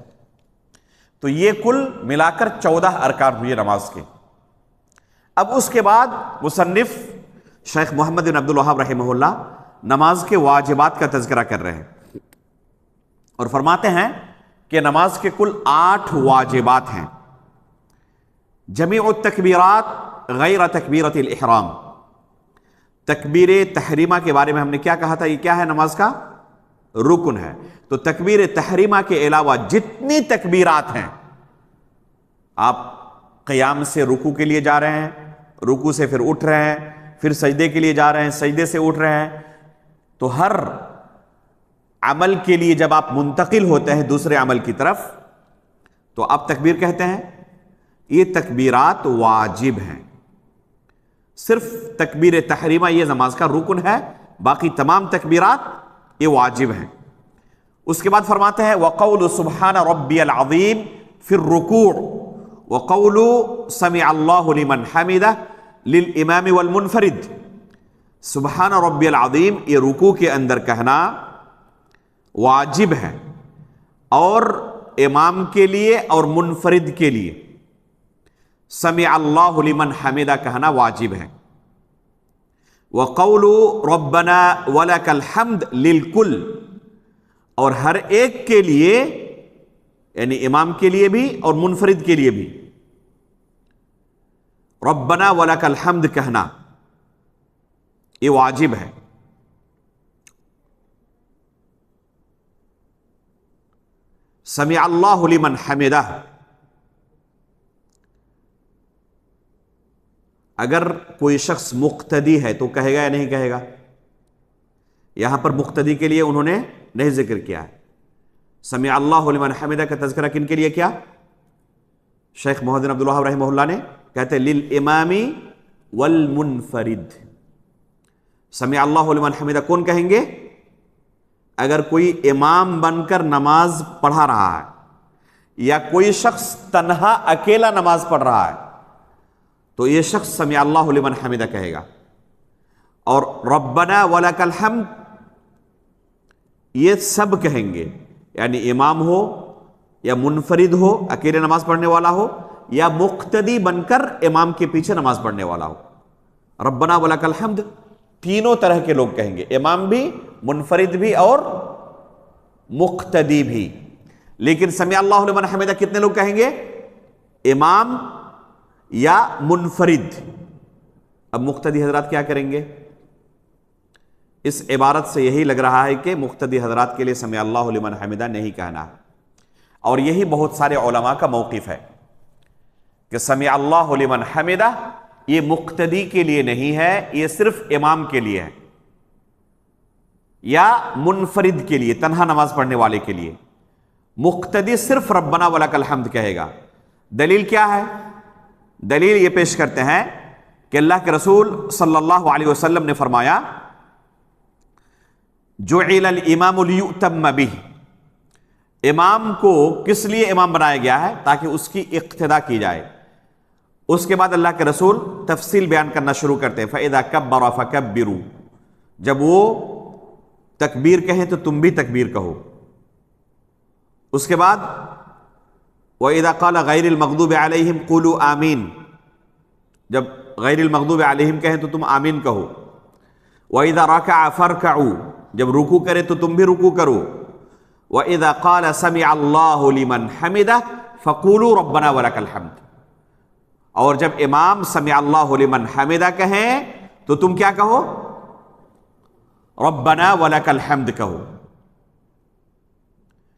تو یہ کل ملا کر 14 ارکان ہوئے نماز کے۔ اب اس کے بعد مصنف شیخ محمد بن عبد الوہاب رحمہ اللہ نماز کے واجبات کا تذکرہ کر رہے ہیں اور فرماتے ہیں کہ نماز کے کل 8 واجبات ہیں۔ جمیع التکبیرات غیر تکبیرۃ الاحرام، تکبیر تحریمہ کے بارے میں ہم نے کیا کہا تھا، یہ کیا ہے، نماز کا رکن ہے، تو تکبیر تحریمہ کے علاوہ جتنی تکبیرات ہیں، آپ قیام سے رکوع کے لیے جا رہے ہیں، رکوع سے پھر اٹھ رہے ہیں، پھر سجدے کے لیے جا رہے ہیں، سجدے سے اٹھ رہے ہیں، تو ہر عمل کے لیے جب آپ منتقل ہوتے ہیں دوسرے عمل کی طرف تو آپ تکبیر کہتے ہیں۔ یہ تکبیرات واجب ہیں، صرف تکبیر تحریمہ یہ نماز کا رکن ہے، باقی تمام تکبیرات یہ واجب ہیں۔ اس کے بعد فرماتے ہیں وَقَوْلُ سُبْحَانَ رَبِّيَ الْعَظِيمِ فِي الرُّكُوعِ وَقَوْلُ سَمِعَ اللَّهُ لِمَنْ حَمِدَهُ لِلْإِمَامِ وَالْمُنْفَرِدِ، سبحان ربی العظیم یہ رکوع کے اندر کہنا واجب ہے، اور امام کے لیے اور منفرد کے لیے سمع اللہ لمن حمدہ کہنا واجب ہے۔ وقول ربنا ولک الحمد للکل، اور ہر ایک کے لیے، یعنی امام کے لیے بھی اور منفرد کے لیے بھی ربنا ولک الحمد کہنا یہ واجب ہے۔ سمع اللہ لمن حمدہ، اگر کوئی شخص مقتدی ہے تو کہے گا یا نہیں کہے گا؟ یہاں پر مقتدی کے لیے انہوں نے نہیں ذکر کیا ہے۔ سمع اللہ لمن حمدہ کا تذکرہ کن کے لیے کیا؟ شیخ محمد بن عبد الوہاب رحمہ اللہ نے کہتے ہیں للامام والمنفرد۔ سمع اللہ لمن حمدہ کون کہیں گے؟ اگر کوئی امام بن کر نماز پڑھا رہا ہے یا کوئی شخص تنہا اکیلا نماز پڑھ رہا ہے تو یہ شخص سمع اللہ لمن حمدہ کہے گا۔ اور ربنا ولک الحمد یہ سب کہیں گے، یعنی امام ہو یا منفرد ہو اکیلے نماز پڑھنے والا ہو یا مقتدی بن کر امام کے پیچھے نماز پڑھنے والا ہو، ربنا ولک الحمد تینوں طرح کے لوگ کہیں گے، امام بھی، منفرد بھی اور مقتدی بھی۔ لیکن سمع اللہ لمن حمدہ کتنے لوگ کہیں گے؟ امام یا منفرد۔ اب مقتدی حضرات کیا کریں گے؟ اس عبارت سے یہی لگ رہا ہے کہ مقتدی حضرات کے لیے سمع اللہ لمن حمدہ نہیں کہنا، اور یہی بہت سارے علماء کا موقف ہے کہ سمع اللہ لمن حمدہ یہ مقتدی کے لیے نہیں ہے، یہ صرف امام کے لیے ہے یا منفرد کے لیے، تنہا نماز پڑھنے والے کے لیے۔ مقتدی صرف ربنا ولک الحمد کہے گا۔ دلیل کیا ہے؟ دلیل یہ پیش کرتے ہیں کہ اللہ کے رسول صلی اللہ علیہ وسلم نے فرمایا جعل الامام لیؤتم بہ، امام کو کس لیے امام بنایا گیا ہے؟ تاکہ اس کی اقتدا کی جائے۔ اس کے بعد اللہ کے رسول تفصیل بیان کرنا شروع کرتے ہیں، فَإِذَا كَبَّرَ فَكَبِّرُوا، جب وہ تکبیر کہیں تو تم بھی تکبیر کہو۔ اس کے بعد وَإِذَا قَالَ غَيْرِ الْمَغْضُوبِ عَلَيْهِمْ قُولُوا آمین، جب غیر المغضوب علیہم کہیں تو تم آمین کہو۔ وَإِذَا رَكَعَ فَارْكَعُوا، جب رکوع کرے تو تم بھی رکوع کرو۔ وَإِذَا قَالَ سَمِعَ اللَّهُ لِمَنْ حَمِدَهُ فَقُولُوا رَبَّنَا وَلَكَ الْحَمْدُ، اور جب امام سمع اللہ لمن حمدہ کہیں تو تم کیا کہو؟ ربنا ولک الحمد کہو۔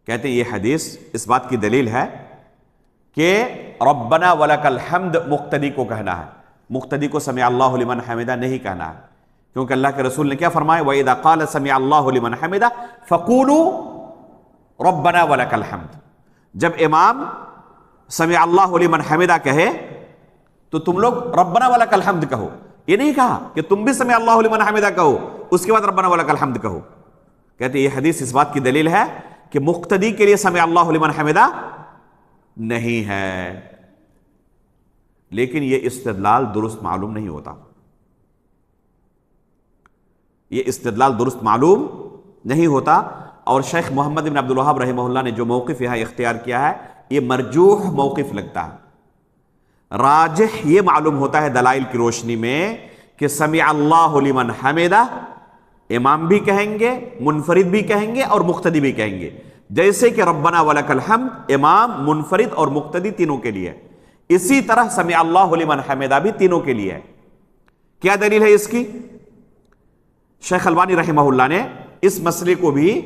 کہتے ہیں یہ حدیث اس بات کی دلیل ہے کہ ربنا ولک الحمد مقتدی کو کہنا ہے، مقتدی کو سمع اللہ لمن حمدہ نہیں کہنا ہے، کیونکہ اللہ کے رسول نے کیا فرمایا؟ وَإِذَا قَالَ سَمِعَ اللَّهُ لِمَنْ حَمِدَهُ فَقُولُوا رَبَّنَا وَلَكَ الْحَمْدُ، جب امام سمع اللہ لمن حمدہ کہے تو تم لوگ ربنا ولک الحمد کہو۔ یہ نہیں کہا کہ تم بھی سمع اللہ لمن حمدہ کہو اس کے بعد ربنا ولک الحمد کہو۔ کہتے ہیں یہ حدیث اس بات کی دلیل ہے کہ مقتدی کے لیے سمع اللہ لمن حمدہ نہیں ہے، لیکن یہ استدلال درست معلوم نہیں ہوتا، یہ استدلال درست معلوم نہیں ہوتا۔ اور شیخ محمد بن عبد الوہاب رحمہ اللہ نے جو موقف یہاں اختیار کیا ہے یہ مرجوح موقف لگتا ہے۔ راجح یہ معلوم ہوتا ہے دلائل کی روشنی میں کہ سمع اللہ لمن حمدہ امام بھی کہیں گے، منفرد بھی کہیں گے اور مقتدی بھی کہیں گے، جیسے کہ ربنا ولک الحمد امام، منفرد اور مقتدی تینوں کے لیے، اسی طرح سمع اللہ لمن حمدہ بھی تینوں کے لیے ہے۔ کیا دلیل ہے اس کی؟ شیخ البانی رحمہ اللہ نے اس مسئلے کو بھی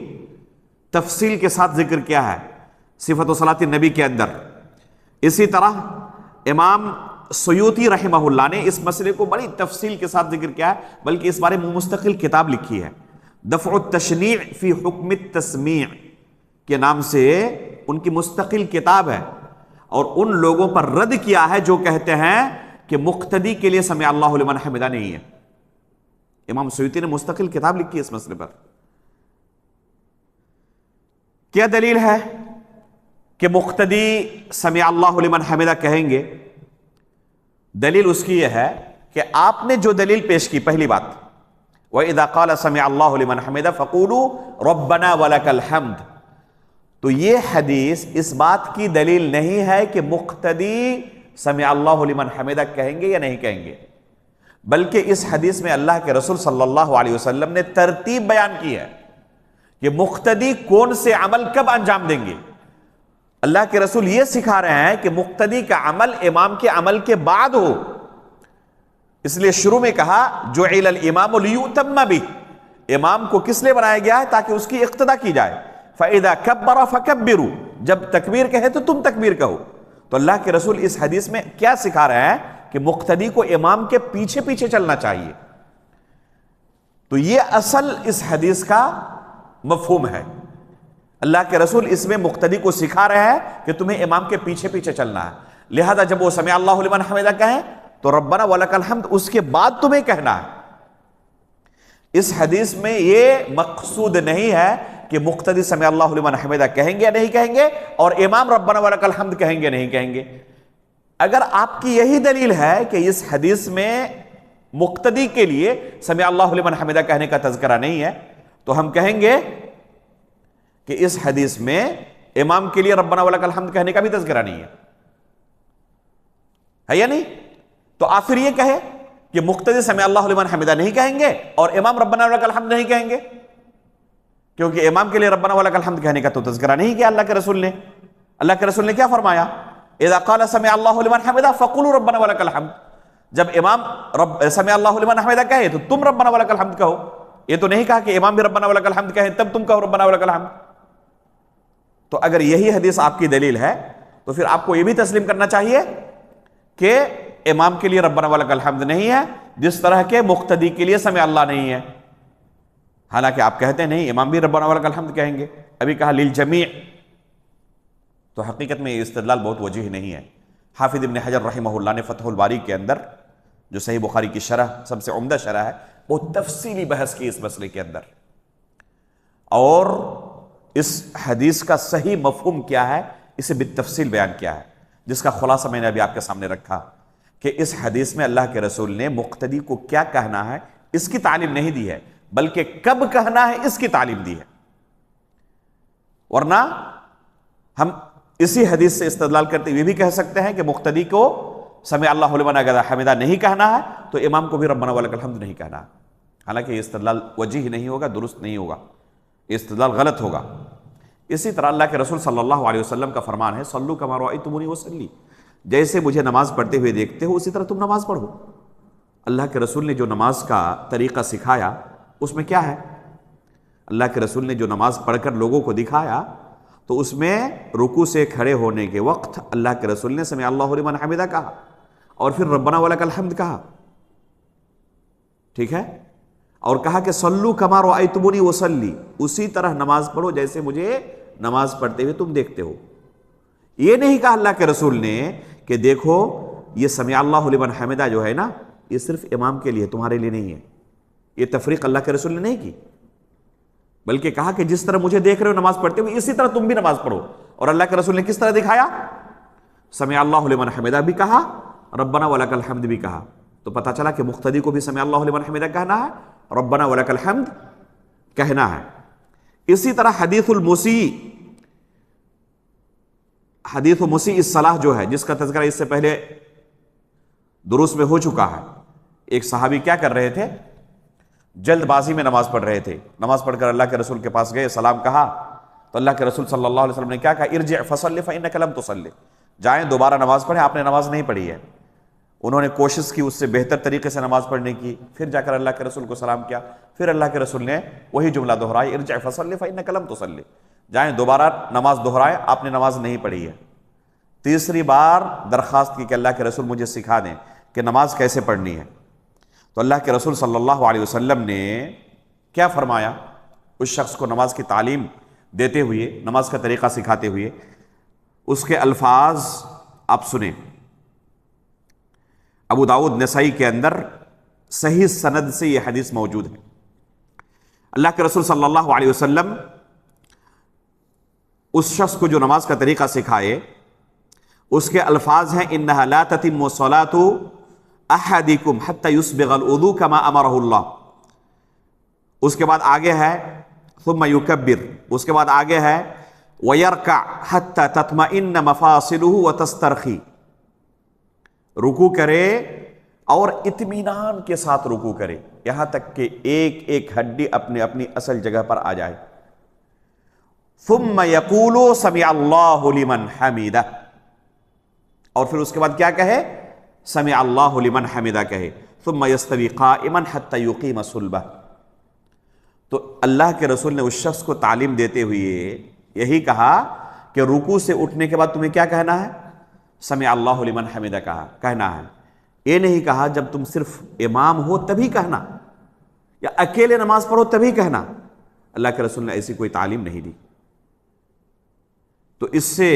تفصیل کے ساتھ ذکر کیا ہے صفت صلاۃ النبی کے اندر۔ اسی طرح امام سیوطی رحمہ اللہ نے اس مسئلے کو بڑی تفصیل کے ساتھ ذکر کیا ہے، بلکہ اس بارے میں مستقل کتاب لکھی ہے، دفع التشنیع فی حکم التسمیع کے نام سے ان کی مستقل کتاب ہے، اور ان لوگوں پر رد کیا ہے جو کہتے ہیں کہ مقتدی کے لیے سمع اللہ لمن حمدہ نہیں ہے۔ امام سیوطی نے مستقل کتاب لکھی اس مسئلے پر۔ کیا دلیل ہے کہ مقتدی سمع اللہ لمن حمدہ کہیں گے؟ دلیل اس کی یہ ہے کہ آپ نے جو دلیل پیش کی، پہلی بات وَإِذَا قَالَ سَمِعَ اللَّهُ لِمَنْ حَمِدَهُ فَقُولُوا رَبَّنَا وَلَكَ الْحَمْدُ، تو یہ حدیث اس بات کی دلیل نہیں ہے کہ مقتدی سمع اللہ لمن حمدہ کہیں گے یا نہیں کہیں گے، بلکہ اس حدیث میں اللہ کے رسول صلی اللہ علیہ وسلم نے ترتیب بیان کی ہے کہ مقتدی کون سے عمل کب انجام دیں گے۔ اللہ کے رسول یہ سکھا رہے ہیں کہ مقتدی کا عمل امام کے عمل کے بعد ہو، اس لیے شروع میں کہا جعل الامام لیؤتم بہ، امام کو کس لیے بنایا گیا ہے؟ تاکہ اس کی اقتدا کی جائے۔ فاذا کبر فکبروا، جب تکبیر کہے تو تم تکبیر کہو۔ تو اللہ کے رسول اس حدیث میں کیا سکھا رہے ہیں کہ مقتدی کو امام کے پیچھے پیچھے چلنا چاہیے۔ تو یہ اصل اس حدیث کا مفہوم ہے۔ اللہ کے رسول اس میں مقتدی کو سکھا رہے ہیں کہ تمہیں امام کے پیچھے پیچھے چلنا ہے، لہذا جب وہ سمع اللہ لمن حمدہ کہیں تو ربنا ولک الحمد اس کے بعد تمہیں کہنا ہے۔ اس حدیث میں یہ مقصود نہیں ہے کہ مقتدی سمع اللہ لمن حمدہ کہیں گے یا نہیں کہیں گے اور امام ربنا ولک الحمد کہیں گے نہیں کہیں گے۔ اگر آپ کی یہی دلیل ہے کہ اس حدیث میں مقتدی کے لیے سمع اللہ لمن حمدہ کہنے کا تذکرہ نہیں ہے تو ہم کہیں گے کہ اس حدیث میں امام کے لیے ربنا ولک الحمد کہنے کا بھی تذکرہ نہیں ہے یا نہیں؟ تو آپ پھر یہ کہے کہ مقتدی سمع اللہ لمن حمدہ نہیں کہیں گے اور امام ربنا ولک الحمد نہیں کہیں گے، کیونکہ امام کے لیے ربنا ولک الحمد کہنے کا تو تذکرہ نہیں کیا اللہ کے رسول نے۔ اللہ کے رسول نے کیا فرمایا؟ اذا قال سمع اللہ لمن حمدہ فقولوا ربنا ولک الحمد، جب امام سمع اللہ لمن حمدہ کہے تو تم ربنا ولک الحمد کہو۔ یہ تو نہیں کہا کہ امام بھی ربنا ولک الحمد کہیں تب تم کہو ربنا ولک الحمد۔ تو اگر یہی حدیث آپ کی دلیل ہے تو پھر آپ کو یہ بھی تسلیم کرنا چاہیے کہ امام کے لیے ربنا ولک الحمد نہیں ہے، جس طرح کے مقتدی کے لیے سمع اللہ نہیں ہے۔ حالانکہ آپ کہتے ہیں نہیں امام بھی ربنا ولک الحمد کہیں گے، ابھی کہا للجمیع، تو حقیقت میں یہ استدلال بہت وجیح نہیں ہے۔ حافظ ابن حجر رحمہ اللہ نے فتح الباری کے اندر جو صحیح بخاری کی شرح سب سے عمدہ شرح ہے، بہت تفصیلی بحث کی اس مسئلے کے اندر، اور اس حدیث کا صحیح مفہوم کیا ہے اسے بالتفصیل بیان کیا ہے، جس کا خلاصہ میں نے ابھی آپ کے سامنے رکھا کہ اس حدیث میں اللہ کے رسول نے مقتدی کو کیا کہنا ہے اس کی تعلیم نہیں دی ہے، بلکہ کب کہنا ہے اس کی تعلیم دی ہے۔ ورنہ ہم اسی حدیث سے استدلال کرتے ہوئے بھی کہہ سکتے ہیں کہ مقتدی کو سمع اللہ لمن حمدہ نہیں کہنا ہے تو امام کو بھی ربنا ولک الحمد نہیں کہنا ہے، حالانکہ یہ استدلال وجیح نہیں ہوگا، درست نہیں ہوگا، یہ استدلال غلط ہوگا۔ اسی طرح اللہ کے رسول صلی اللہ علیہ وسلم کا فرمان ہے صلو کما رأیتمونی وصلی، جیسے مجھے نماز پڑھتے ہوئے دیکھتے ہو اسی طرح تم نماز پڑھو۔ اللہ کے رسول نے جو نماز کا طریقہ سکھایا اس میں کیا ہے؟ اللہ کے رسول نے جو نماز پڑھ کر لوگوں کو دکھایا تو اس میں رکوع سے کھڑے ہونے کے وقت اللہ کے رسول نے سمع اللہ لمن حمدہ کہا اور پھر ربنا ولک الحمد کہا، ٹھیک ہے، اور کہا کہ صلو کما رأیتمونی وصلی، اسی طرح نماز پڑھو جیسے مجھے نماز پڑھتے ہوئے تم دیکھتے ہو۔ یہ نہیں کہا اللہ کے رسول نے کہ دیکھو یہ سمع اللہ لمن حمدہ جو ہے نا یہ صرف امام کے لیے تمہارے لیے نہیں ہے، یہ تفریق اللہ کے رسول نے نہیں کی، بلکہ کہا کہ جس طرح مجھے دیکھ رہے ہو نماز پڑھتے ہوئے اسی طرح تم بھی نماز پڑھو۔ اور اللہ کے رسول نے کس طرح دکھایا؟ سمع اللہ لمن حمدہ بھی کہا، ربنا ولک الحمد بھی کہا، تو پتہ چلا کہ مقتدی کو بھی سمع اللہ لمن حمدہ کہنا ہے، ربنا ولک الحمد کہنا ہے۔ اسی طرح حدیث مسیء الصلاۃ جو ہے، جس کا تذکرہ اس سے پہلے دروس میں ہو چکا ہے، ایک صحابی کیا کر رہے تھے؟ جلد بازی میں نماز پڑھ رہے تھے، نماز پڑھ کر اللہ کے رسول کے پاس گئے، سلام کہا تو اللہ کے رسول صلی اللہ علیہ وسلم نے کیا کہا؟ ارجع فصلی فإنک لم تصلی، جائیں دوبارہ نماز پڑھیں، آپ نے نماز نہیں پڑھی ہے۔ انہوں نے کوشش کی اس سے بہتر طریقے سے نماز پڑھنے کی، پھر جا کر اللہ کے رسول کو سلام کیا، پھر اللہ کے رسول نے وہی جملہ دہرائی، ارجع فصلی فإنک لم تصلی، جائیں دوبارہ نماز دہرائیں، آپ نے نماز نہیں پڑھی ہے۔ تیسری بار درخواست کی کہ اللہ کے رسول مجھے سکھا دیں کہ نماز کیسے پڑھنی ہے، تو اللہ کے رسول صلی اللہ علیہ وسلم نے کیا فرمایا؟ اس شخص کو نماز کی تعلیم دیتے ہوئے، نماز کا طریقہ سکھاتے ہوئے اس کے الفاظ آپ سنیں۔ ابو داؤد نسائی کے اندر صحیح سند سے یہ حدیث موجود ہے۔ اللہ کے رسول صلی اللہ علیہ وسلم اس شخص کو جو نماز کا طریقہ سکھائے اس کے الفاظ ہیں انہا لا تتم صلاة احدکم حتی یسبغ الوضوء کما امرہ اللہ، اس کے بعد آگے ہے ثم یکبر، اس کے بعد آگے ہے ویرکع حتی تطمئن مفاصلہ وتسترخی، رکوع کرے اور اطمینان کے ساتھ رکوع کرے یہاں تک کہ ایک ایک ہڈی اپنی اصل جگہ پر آ جائے. ثم یقول سمع اللہ لمن حمدہ، اور پھر اس کے بعد کیا کہے؟ سمع اللہ لمن حمدہ کہے. ثم یستوی قائما حتی یقیم صلبہ. تو اللہ کے رسول نے اس شخص کو تعلیم دیتے ہوئے یہی کہا کہ رکوع سے اٹھنے کے بعد تمہیں کیا کہنا ہے؟ سمع اللہ لمن حمدہ کہنا ہے. یہ نہیں کہا جب تم صرف امام ہو تبھی کہنا، یا اکیلے نماز پڑھو تبھی کہنا. اللہ کے رسول نے ایسی کوئی تعلیم نہیں دی. تو اس سے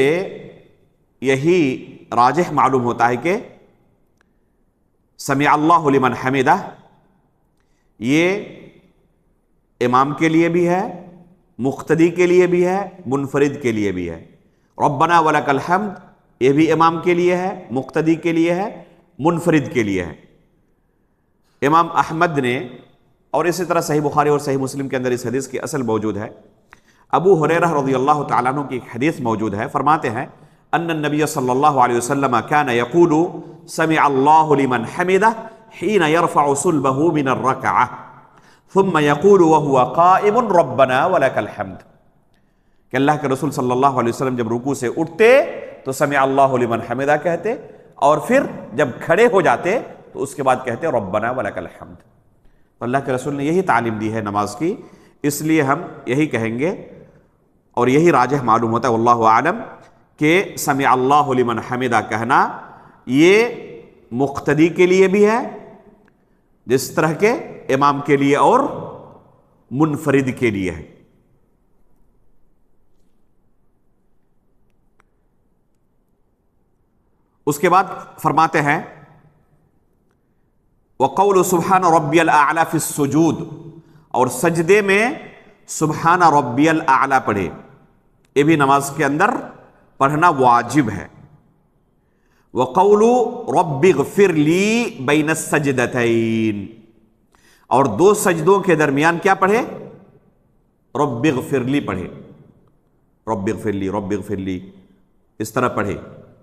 یہی راجح معلوم ہوتا ہے کہ سمع اللہ لمن حمدہ یہ امام کے لیے بھی ہے، مقتدی کے لیے بھی ہے، منفرد کے لیے بھی ہے. ربنا ولک الحمد یہ بھی امام کے لیے ہے، مقتدی کے لیے ہے، منفرد کے لیے ہے. امام احمد نے، اور اسی طرح صحیح بخاری اور صحیح مسلم کے اندر اس حدیث کی اصل موجود ہے. ابو ہریرہ رضی اللہ تعالیٰ عنہ کی ایک حدیث موجود ہے، فرماتے ہیں ان النبی صلی اللہ علیہ وسلم كان يقول سمع اللہ لمن حمدہ حين يرفع صلبه من الركعة ثم يقول وهو قائم ربنا ولك الحمد. کہ اللہ کے رسول صلی اللہ علیہ وسلم جب رکوع سے اٹھتے تو سمع اللہ لمن حمدہ کہتے، اور پھر جب کھڑے ہو جاتے تو اس کے بعد کہتے ربنا ولک الحمد. تو اللہ کے رسول نے یہی تعلیم دی ہے نماز کی، اس لیے ہم یہی کہیں گے، اور یہی راجح معلوم ہوتا ہے واللہ اعلم کہ سمع اللہ لمن حمدہ کہنا یہ مقتدی کے لیے بھی ہے جس طرح کے امام کے لیے اور منفرد کے لیے ہے. اس کے بعد فرماتے ہیں وَقَوْلُ سُبْحَانَ رَبِّيَ الْأَعْلَى فِي السُّجُودِ، اور سجدے میں سبحان ربی الاعلی پڑھے. یہ بھی نماز کے اندر پڑھنا واجب ہے. وَقَوْلُ رَبِّ اغْفِرْ لِي بَيْنَ السَّجْدَتَيْن، اور دو سجدوں کے درمیان کیا پڑھے؟ رَبِّ اغْفِرْ لِي پڑھے. رَبِّ اغْفِرْ لِي، رَبِّ اغْفِرْ لِي، اس طرح پڑھے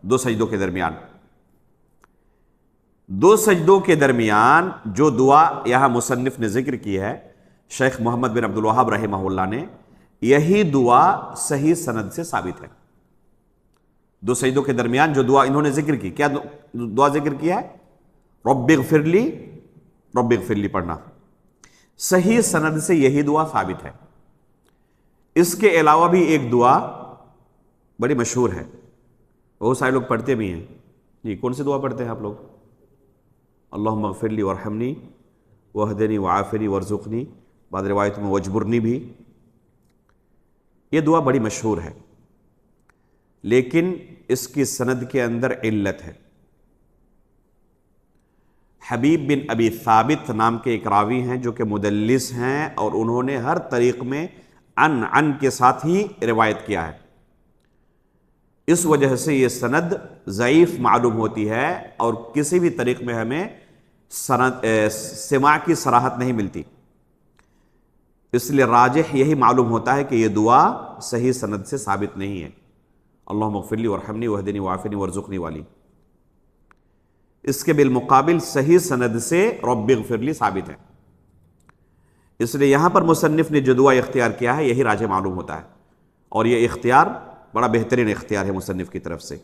دو سجدوں کے درمیان. دو سجدوں کے درمیان جو دعا یہاں مصنف نے ذکر کی ہے، شیخ محمد بن عبد الوہاب رحمہ اللہ نے، یہی دعا صحیح سند سے ثابت ہے. دو سجدوں کے درمیان جو دعا انہوں نے ذکر کی، کیا دعا ذکر کیا ہے؟ رب اغفر لی، رب اغفر لی پڑھنا. صحیح سند سے یہی دعا ثابت ہے. اس کے علاوہ بھی ایک دعا بڑی مشہور ہے، بہت سارے لوگ پڑھتے بھی ہیں. جی کون سی دعا پڑھتے ہیں آپ لوگ؟ اللہم اغفر لی وارحمنی واہدنی وعافنی وارزقنی، بعض روایت میں واجبرنی بھی. یہ دعا بڑی مشہور ہے، لیکن اس کی سند کے اندر علت ہے. حبیب بن ابی ثابت نام کے ایک راوی ہیں جو کہ مدلس ہیں، اور انہوں نے ہر طریق میں عن کے ساتھ ہی روایت کیا ہے. اس وجہ سے یہ سند ضعیف معلوم ہوتی ہے، اور کسی بھی طریق میں ہمیں سماع کی صراحت نہیں ملتی. اس لیے راجح یہی معلوم ہوتا ہے کہ یہ دعا صحیح سند سے ثابت نہیں ہے. اللہم اغفر لی وارحمنی واہدنی وعافنی وارزقنی والی. اس کے بالمقابل صحیح سند سے رب اغفر لی ثابت ہے. اس لیے یہاں پر مصنف نے جو دعا اختیار کیا ہے یہی راجح معلوم ہوتا ہے، اور یہ اختیار بڑا بہترین اختیار ہے مصنف کی طرف سے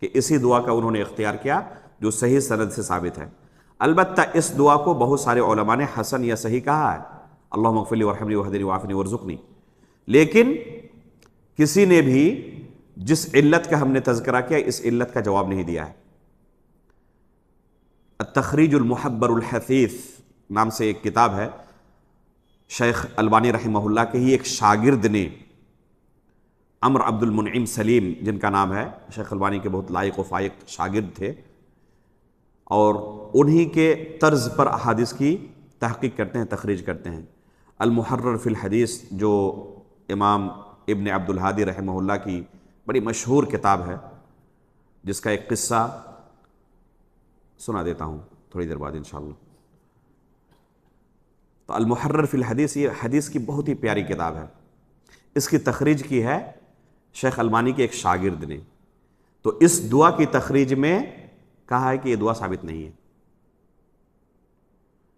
کہ اسی دعا کا انہوں نے اختیار کیا جو صحیح سند سے ثابت ہے. البتہ اس دعا کو بہت سارے علماء نے حسن یا صحیح کہا ہے، اللہم اغفر لی وارحمنی واہدنی وعافنی وارزقنی. لیکن کسی نے بھی جس علت کا ہم نے تذکرہ کیا اس علت کا جواب نہیں دیا ہے. التخریج المحبر الحثیث نام سے ایک کتاب ہے، شیخ البانی رحمہ اللہ کے ہی ایک شاگرد نے، عمر عبد المنعم سلیم جن کا نام ہے، شیخ البانی کے بہت لائق و فائق شاگرد تھے، اور انہی کے طرز پر احادیث کی تحقیق کرتے ہیں، تخریج کرتے ہیں. المحرر فی الحدیث جو امام ابن عبد الہادی رحمہ اللہ کی بڑی مشہور کتاب ہے، جس کا ایک قصہ سنا دیتا ہوں تھوڑی دیر بعد انشاءاللہ. تو المحرر فی الحدیث یہ حدیث کی بہت ہی پیاری کتاب ہے. اس کی تخریج کی ہے شیخ البانی کے ایک شاگرد نے. تو اس دعا کی تخریج میں کہا ہے کہ یہ دعا ثابت نہیں ہے.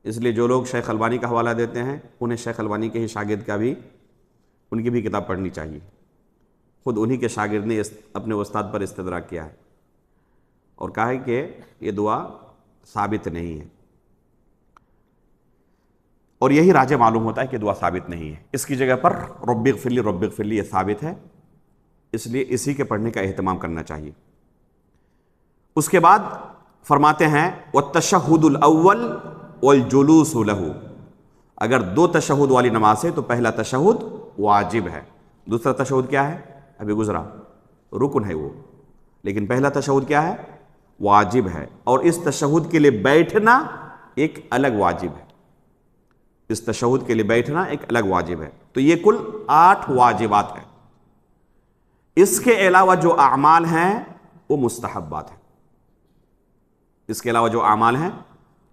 اس لیے جو لوگ شیخ البانی کا حوالہ دیتے ہیں انہیں شیخ البانی کے ہی شاگرد کا بھی ان کی بھی کتاب پڑھنی چاہیے. خود انہی کے شاگرد نے اپنے استاد پر استدراک کیا ہے اور کہا ہے کہ یہ دعا ثابت نہیں ہے، اور یہی راجح معلوم ہوتا ہے کہ دعا ثابت نہیں ہے. اس کی جگہ پر رب اغفر لی رب اغفر لی یہ ثابت ہے، اس لیے اسی کے پڑھنے کا اہتمام کرنا چاہیے. اس کے بعد فرماتے ہیں والتشہد الاول والجلوس له. اگر 2 تشہد والی نماز ہے تو پہلا تشہد واجب ہے، دوسرا تشہد کیا ہے؟ ابھی گزرا، رکن ہے وہ، لیکن پہلا تشہد کیا ہے؟ واجب ہے. اور اس تشہد کے لیے بیٹھنا ایک الگ واجب ہے، اس تشہد کے لیے بیٹھنا ایک الگ واجب ہے. تو یہ کل 8 واجبات ہیں. اس کے علاوہ جو اعمال ہیں وہ مستحبات ہیں. اس کے علاوہ جو اعمال ہیں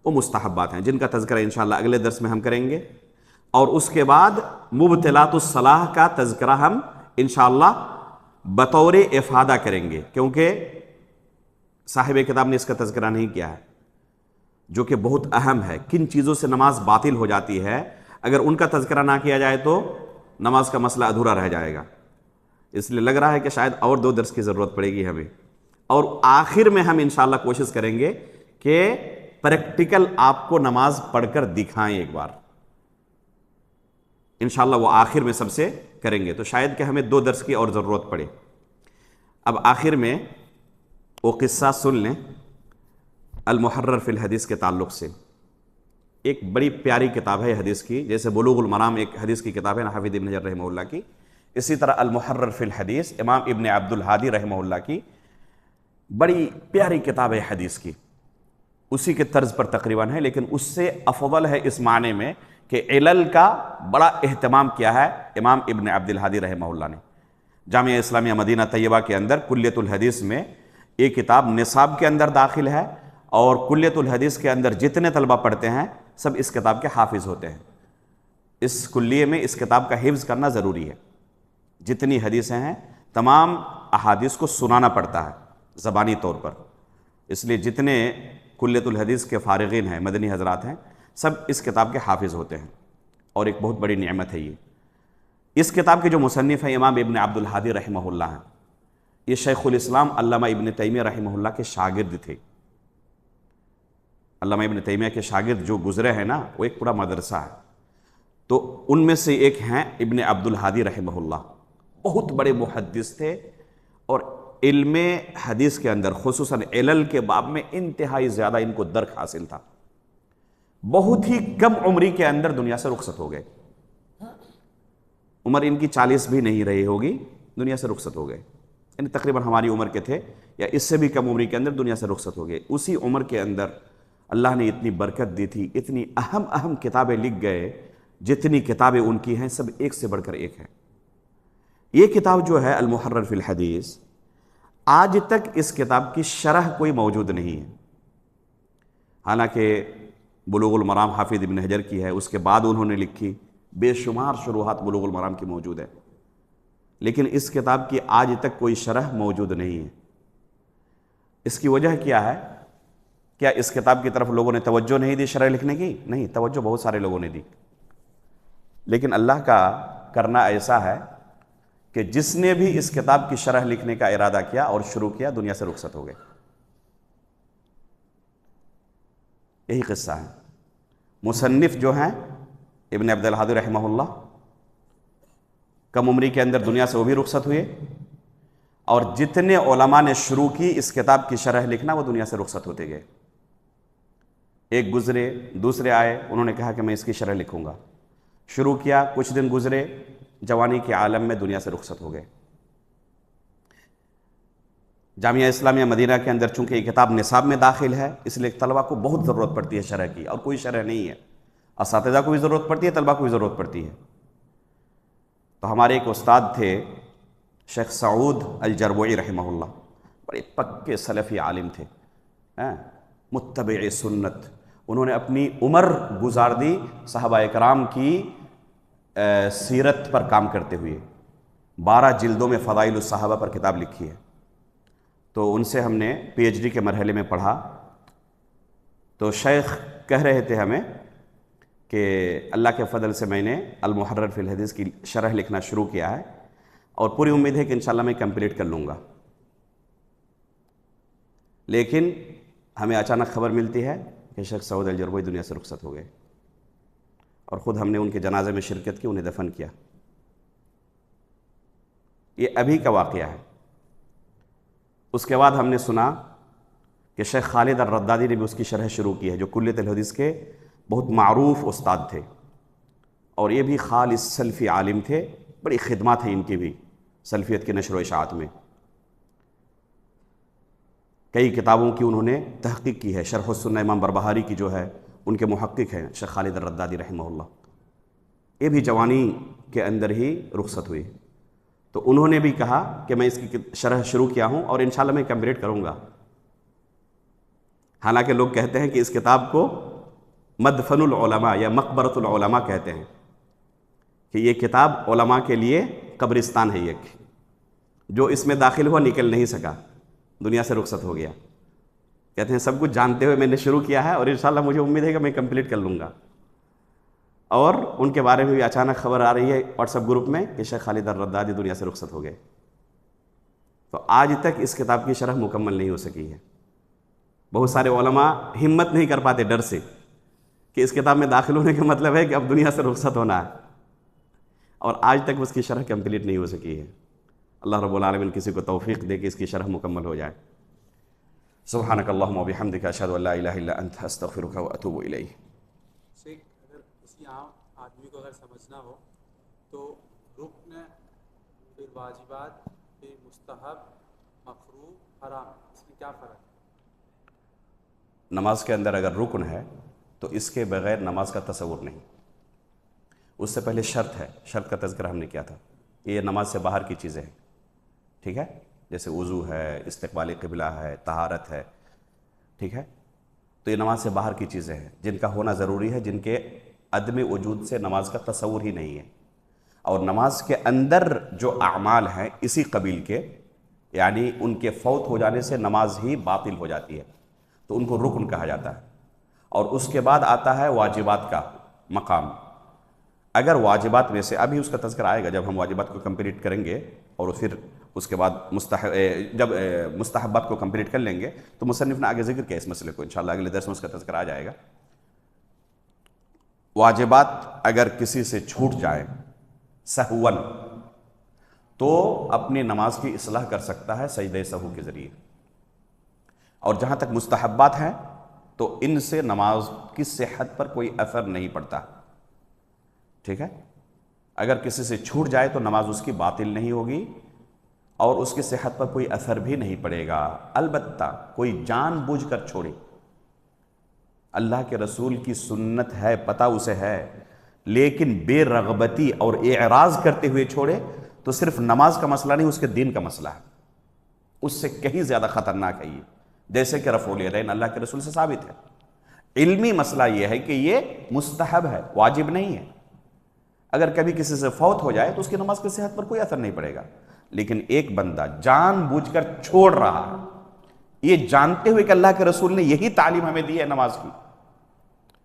وہ مستحبات ہیں، جن کا تذکرہ انشاءاللہ اگلے درس میں ہم کریں گے. اور اس کے بعد مبطلات الصلاح کا تذکرہ ہم انشاءاللہ بطور افادہ کریں گے، کیونکہ صاحب کتاب نے اس کا تذکرہ نہیں کیا ہے، جو کہ بہت اہم ہے. کن چیزوں سے نماز باطل ہو جاتی ہے، اگر ان کا تذکرہ نہ کیا جائے تو نماز کا مسئلہ ادھورا رہ جائے گا. اس لیے لگ رہا ہے کہ شاید اور 2 درس کی ضرورت پڑے گی ہمیں. اور آخر میں ہم انشاءاللہ کوشش کریں گے کہ پریکٹیکل آپ کو نماز پڑھ کر دکھائیں ایک بار، انشاءاللہ وہ آخر میں سب سے کریں گے. تو شاید کہ ہمیں 2 درس کی اور ضرورت پڑے. اب آخر میں وہ قصہ سن لیں المحرر فی الحدیث کے تعلق سے. ایک بڑی پیاری کتاب ہے حدیث کی، جیسے بلوغ المرام ایک حدیث کی کتاب ہے نا حافظ ابن حجر رحمہ اللہ کی، اسی طرح المحرر فی الحدیث امام ابن عبد الہادی رحمہ اللہ کی بڑی پیاری کتاب ہے حدیث کی. اسی کے طرز پر تقریباً ہے، لیکن اس سے افضل ہے اس معنی میں کہ علل کا بڑا اہتمام کیا ہے امام ابن عبد الہادی رحمہ اللہ نے. جامعہ اسلامیہ مدینہ طیبہ کے اندر کلیت الحدیث میں یہ کتاب نصاب کے اندر داخل ہے، اور کلیت الحدیث کے اندر جتنے طلبہ پڑھتے ہیں سب اس کتاب کے حافظ ہوتے ہیں. اس کلیے میں اس کتاب کا حفظ کرنا ضروری ہے. جتنی حدیثیں ہیں تمام احادیث کو سنانا پڑتا ہے زبانی طور پر، اس لیے جتنے کلیت الحدیث کے فارغین ہیں مدنی حضرات ہیں سب اس کتاب کے حافظ ہوتے ہیں، اور ایک بہت بڑی نعمت ہے یہ. اس کتاب کے جو مصنف ہیں امام ابن عبد الہادی رحمہ اللہ ہیں. یہ شیخ الاسلام علامہ ابن تیمیہ رحمہ اللہ کے شاگرد تھے. علامہ ابن تیمیہ کے شاگرد جو گزرے ہیں نا وہ ایک پورا مدرسہ ہے. تو ان میں سے ایک ہیں ابن عبد الہادی رحمہ اللہ. بہت بڑے محدث تھے، اور علم حدیث کے اندر خصوصاً علل کے باب میں انتہائی زیادہ ان کو درک حاصل تھا. بہت ہی کم عمری کے اندر دنیا سے رخصت ہو گئے. عمر ان کی 40 بھی نہیں رہی ہوگی، دنیا سے رخصت ہو گئے. یعنی تقریباً ہماری عمر کے تھے یا اس سے بھی کم عمری کے اندر دنیا سے رخصت ہو گئے. اسی عمر کے اندر اللہ نے اتنی برکت دی تھی، اتنی اہم کتابیں لکھ گئے. جتنی کتابیں ان کی ہیں سب ایک سے بڑھ کر ایک ہیں. یہ کتاب جو ہے المحرر فی الحدیث، آج تک اس کتاب کی شرح کوئی موجود نہیں ہے. حالانکہ بلوغ المرام حافظ ابن حجر کی ہے، اس کے بعد انہوں نے لکھی، بے شمار شروحات بلوغ المرام کی موجود ہے، لیکن اس کتاب کی آج تک کوئی شرح موجود نہیں ہے. اس کی وجہ کیا ہے؟ کیا اس کتاب کی طرف لوگوں نے توجہ نہیں دی شرح لکھنے کی؟ نہیں، توجہ بہت سارے لوگوں نے دی، لیکن اللہ کا کرنا ایسا ہے کہ جس نے بھی اس کتاب کی شرح لکھنے کا ارادہ کیا اور شروع کیا دنیا سے رخصت ہو گئے. یہی قصہ ہے. مصنف جو ہیں ابن عبد الہادی رحمہ اللہ، کم عمری کے اندر دنیا سے وہ بھی رخصت ہوئے، اور جتنے علماء نے شروع کی اس کتاب کی شرح لکھنا وہ دنیا سے رخصت ہوتے گئے. ایک گزرے، دوسرے آئے، انہوں نے کہا کہ میں اس کی شرح لکھوں گا. شروع کیا، کچھ دن گزرے، جوانی کے عالم میں دنیا سے رخصت ہو گئے. جامعہ اسلامیہ مدینہ کے اندر چونکہ یہ کتاب نصاب میں داخل ہے، اس لیے طلبہ کو بہت ضرورت پڑتی ہے شرح کی، اور کوئی شرح نہیں ہے. اساتذہ کو بھی ضرورت پڑتی ہے، طلبہ کو بھی ضرورت پڑتی ہے. تو ہمارے ایک استاد تھے شیخ سعود الجربوعی رحمہ اللہ، بڑے پکے سلفی عالم تھے، متبع سنت. انہوں نے اپنی عمر گزار دی صحابہ اکرام کی سیرت پر کام کرتے ہوئے. 12 جلدوں میں فضائل الصحابہ پر کتاب لکھی ہے. تو ان سے ہم نے پی ایچ ڈی کے مرحلے میں پڑھا. تو شیخ کہہ رہے تھے ہمیں کہ اللہ کے فضل سے میں نے المحرر فی الحدیث کی شرح لکھنا شروع کیا ہے، اور پوری امید ہے کہ انشاءاللہ میں کمپلیٹ کر لوں گا۔ لیکن ہمیں اچانک خبر ملتی ہے کہ شیخ سعود الجربوئی دنیا سے رخصت ہو گئے، اور خود ہم نے ان کے جنازے میں شرکت کی، انہیں دفن کیا۔ یہ ابھی کا واقعہ ہے۔ اس کے بعد ہم نے سنا کہ شیخ خالد الردادی نے بھی اس کی شرح شروع کی ہے، جو کلیت الحدیث کے بہت معروف استاد تھے، اور یہ بھی خالص سلفی عالم تھے، بڑی خدمات ہیں ان کی بھی سلفیت کی نشر و اشاعت میں۔ کئی کتابوں کی انہوں نے تحقیق کی ہے، شرح السنہ امام بربہاری کی جو ہے ان کے محقق ہیں شیخ خالد الردادی رحمہ اللہ۔ یہ بھی جوانی کے اندر ہی رخصت ہوئی، تو انہوں نے بھی کہا کہ میں اس کی شرح شروع کیا ہوں اور انشاءاللہ میں کمپلیٹ کروں گا۔ حالانکہ لوگ کہتے ہیں کہ اس کتاب کو مدفن العلماء یا مقبرۃ العلماء کہتے ہیں، کہ یہ کتاب علماء کے لیے قبرستان ہے، ایک جو اس میں داخل ہوا نکل نہیں سکا، دنیا سے رخصت ہو گیا۔ کہتے ہیں سب کچھ جانتے ہوئے میں نے شروع کیا ہے، اور انشاءاللہ مجھے امید ہے کہ میں کمپلیٹ کر لوں گا۔ اور ان کے بارے میں بھی اچانک خبر آ رہی ہے واٹس ایپ گروپ میں کہ شیخ خالد الردادی دنیا سے رخصت ہو گئے، تو آج تک اس کتاب کی شرح مکمل نہیں ہو سکی ہے۔ بہت سارے علماء ہمت نہیں کر پاتے ڈر سے کہ اس کتاب میں داخل ہونے کا مطلب ہے کہ اب دنیا سے رخصت ہونا ہے، اور آج تک اس کی شرح کمپلیٹ نہیں ہو سکی ہے۔ اللہ رب العالمین کسی کو توفیق دے کہ اس کی شرح مکمل ہو جائے۔ سبحانک اللہم و بحمدک، اشہد ان لا الہ الا انت، استغفرک و اتوب الیک۔ شیخ، اگر کسی عام آدمی کو اگر سمجھنا ہو تو رکن، پھر واجبات، پھر مستحب، مکروہ، حرام، اس میں کیا فرق ہے؟ نماز کے اندر اگر رکن ہے تو اس کے بغیر نماز کا تصور نہیں۔ اس سے پہلے شرط ہے، شرط کا تذکرہ ہم نے کیا تھا، یہ نماز سے باہر کی چیزیں ہیں، ٹھیک ہے، جیسے وضو ہے، استقبال قبلہ ہے، طہارت ہے، ٹھیک ہے، تو یہ نماز سے باہر کی چیزیں ہیں جن کا ہونا ضروری ہے، جن کے عدم وجود سے نماز کا تصور ہی نہیں ہے۔ اور نماز کے اندر جو اعمال ہیں اسی قبیل کے، یعنی ان کے فوت ہو جانے سے نماز ہی باطل ہو جاتی ہے، تو ان کو رکن کہا جاتا ہے۔ اور اس کے بعد آتا ہے واجبات کا مقام۔ اگر واجبات میں سے، ابھی اس کا تذکرہ آئے گا جب ہم واجبات کو کمپلیٹ کریں گے، اور پھر اس کے بعد جب مستحبات کو کمپلیٹ کر لیں گے تو مصنف نے آگے ذکر کیا اس مسئلے کو، انشاءاللہ اگلے درس میں اس کا تذکرہ آ جائے گا۔ واجبات اگر کسی سے چھوٹ جائے سہون، تو اپنی نماز کی اصلاح کر سکتا ہے سجدہ سہو کے ذریعے، اور جہاں تک مستحبات ہیں تو ان سے نماز کی صحت پر کوئی اثر نہیں پڑتا، ٹھیک ہے۔ اگر کسی سے چھوٹ جائے تو نماز اس کی باطل نہیں ہوگی، اور اس کی صحت پر کوئی اثر بھی نہیں پڑے گا۔ البتہ کوئی جان بوجھ کر چھوڑے، اللہ کے رسول کی سنت ہے، پتہ اسے ہے، لیکن بے رغبتی اور اعراض کرتے ہوئے چھوڑے، تو صرف نماز کا مسئلہ نہیں، اس کے دین کا مسئلہ ہے، اس سے کہیں زیادہ خطرناک ہے یہ، جیسے کہ رفع الیدین اللہ کے رسول سے ثابت ہے۔ علمی مسئلہ یہ ہے کہ یہ مستحب ہے، واجب نہیں ہے۔ اگر کبھی کسی سے فوت ہو جائے تو اس کی نماز کی صحت پر کوئی اثر نہیں پڑے گا، لیکن ایک بندہ جان بوجھ کر چھوڑ رہا ہے، یہ جانتے ہوئے کہ اللہ کے رسول نے یہی تعلیم ہمیں دی ہے نماز کی،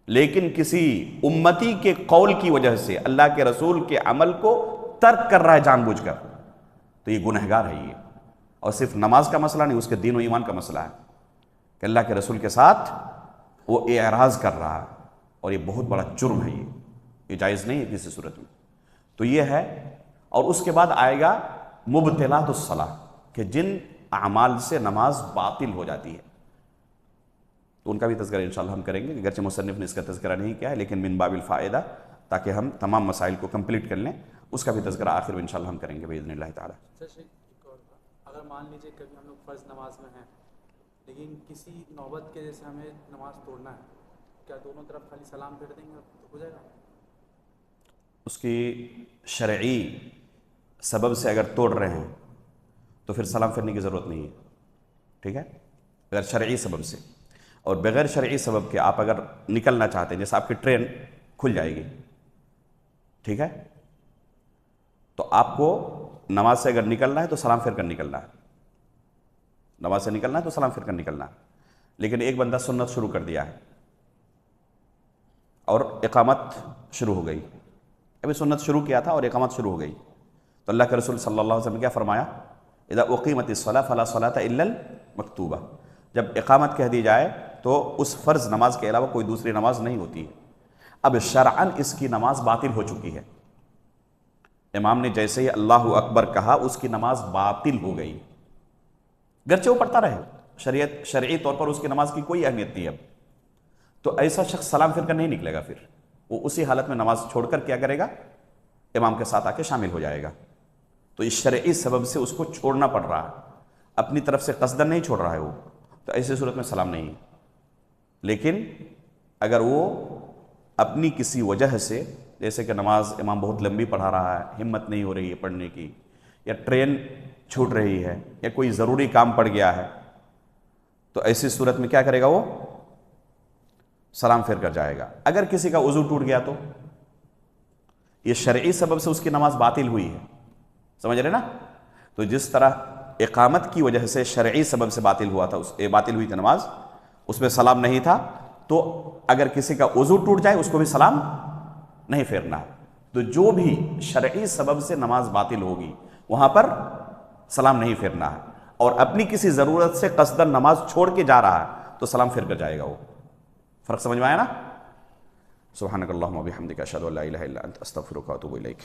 لیکن کسی امتی کے قول کی وجہ سے اللہ کے رسول کے عمل کو ترک کر رہا ہے جان بوجھ کر، تو یہ گنہگار ہے یہ۔ اور صرف نماز کا مسئلہ نہیں، اس کے دین و ایمان کا مسئلہ ہے کہ اللہ کے رسول کے ساتھ وہ اعراض کر رہا ہے، اور یہ بہت بڑا جرم ہے، یہ جائز نہیں ہے کسی صورت میں۔ تو یہ ہے، اور اس کے بعد آئے گا مبطلات الصلاۃ، کہ جن اعمال سے نماز باطل ہو جاتی ہے، تو ان کا بھی تذکرہ انشاءاللہ ہم کریں گے، اگرچہ مصنف نے اس کا تذکرہ نہیں کیا ہے، لیکن من باب الفائدہ، تاکہ ہم تمام مسائل کو کمپلیٹ کر لیں، اس کا بھی تذکرہ آخر میں انشاءاللہ ہم کریں گے باذن اللہ تعالی۔ اگر مان لیجیے کبھی ہم لوگ فرض نماز میں ہیں، لیکن کسی نوبت کے جیسے ہمیں نماز توڑنا ہے، کیا دونوں طرف خالی سلام پھیر دیں گے تو ہو جائے گا؟ اس کی شرعی سبب سے اگر توڑ رہے ہیں تو پھر سلام پھیرنے کی ضرورت نہیں ہے، ٹھیک ہے، اگر شرعی سبب سے۔ اور بغیر شرعی سبب کے آپ اگر نکلنا چاہتے ہیں، جیسے آپ کی ٹرین کھل جائے گی، ٹھیک ہے، تو آپ کو نماز سے اگر نکلنا ہے تو سلام پھیر کر نکلنا ہے، نماز سے نکلنا ہے تو سلام پھیر کر نکلنا ہے۔ لیکن ایک بندہ سنت شروع کر دیا ہے اور اقامت شروع ہو گئی. ابھی سنت شروع کیا تھا اور اقامت شروع ہو گئی. تو اللہ کے رسول صلی اللہ علیہ وسلم نے کیا فرمایا؟ اذا اقیمت الصلاۃ فلا صلاۃ الا المکتوبہ. جب اقامت کہہ دی جائے تو اس فرض نماز کے علاوہ کوئی دوسری نماز نہیں ہوتی ہے. اب شرعاً اس کی نماز باطل ہو چکی ہے. امام نے جیسے ہی اللہ اکبر کہا اس کی نماز باطل ہو گئی، گرچہ وہ پڑھتا رہے، شرعی طور پر اس کی نماز کی کوئی اہمیت نہیں. اب تو ایسا شخص سلام پھر کر نہیں نکلے گا، پھر وہ اسی حالت میں نماز چھوڑ کر کیا کرے گا؟ امام کے ساتھ آ کے شامل ہو جائے گا. تو اس شرعی سبب سے اس کو چھوڑنا پڑ رہا ہے، اپنی طرف سے قصدن نہیں چھوڑ رہا ہے وہ، تو ایسی صورت میں سلام نہیں. لیکن اگر وہ اپنی کسی وجہ سے، جیسے کہ نماز امام بہت لمبی پڑھا رہا ہے، ہمت نہیں ہو رہی ہے پڑھنے کی، یا ٹرین چھوٹ رہی ہے، یا کوئی ضروری کام پڑ گیا ہے، تو ایسی صورت میں کیا کرے گا؟ وہ سلام پھیر کر جائے گا. اگر کسی کا وضو ٹوٹ گیا تو یہ شرعی سبب سے اس کی نماز باطل ہوئی ہے، سمجھ رہے نا؟ تو جس طرح اقامت کی وجہ سے شرعی سبب سے باطل ہوا تھا، باطل ہوئی تھی نماز، اس میں سلام نہیں تھا، تو اگر کسی کا وضو ٹوٹ جائے اس کو بھی سلام نہیں پھیرنا ہے. تو جو بھی شرعی سبب سے نماز باطل ہوگی وہاں پر سلام نہیں پھیرنا ہے. اور اپنی کسی ضرورت سے قصدن نماز چھوڑ کے جا رہا ہے تو سلام پھیر کر جائے گا. وہ فرق سمجھ میں آیا نا؟ سبحانک اللہم و بحمدک اشہد ان لا الہ الا انت استغفرک و اتوب الیک.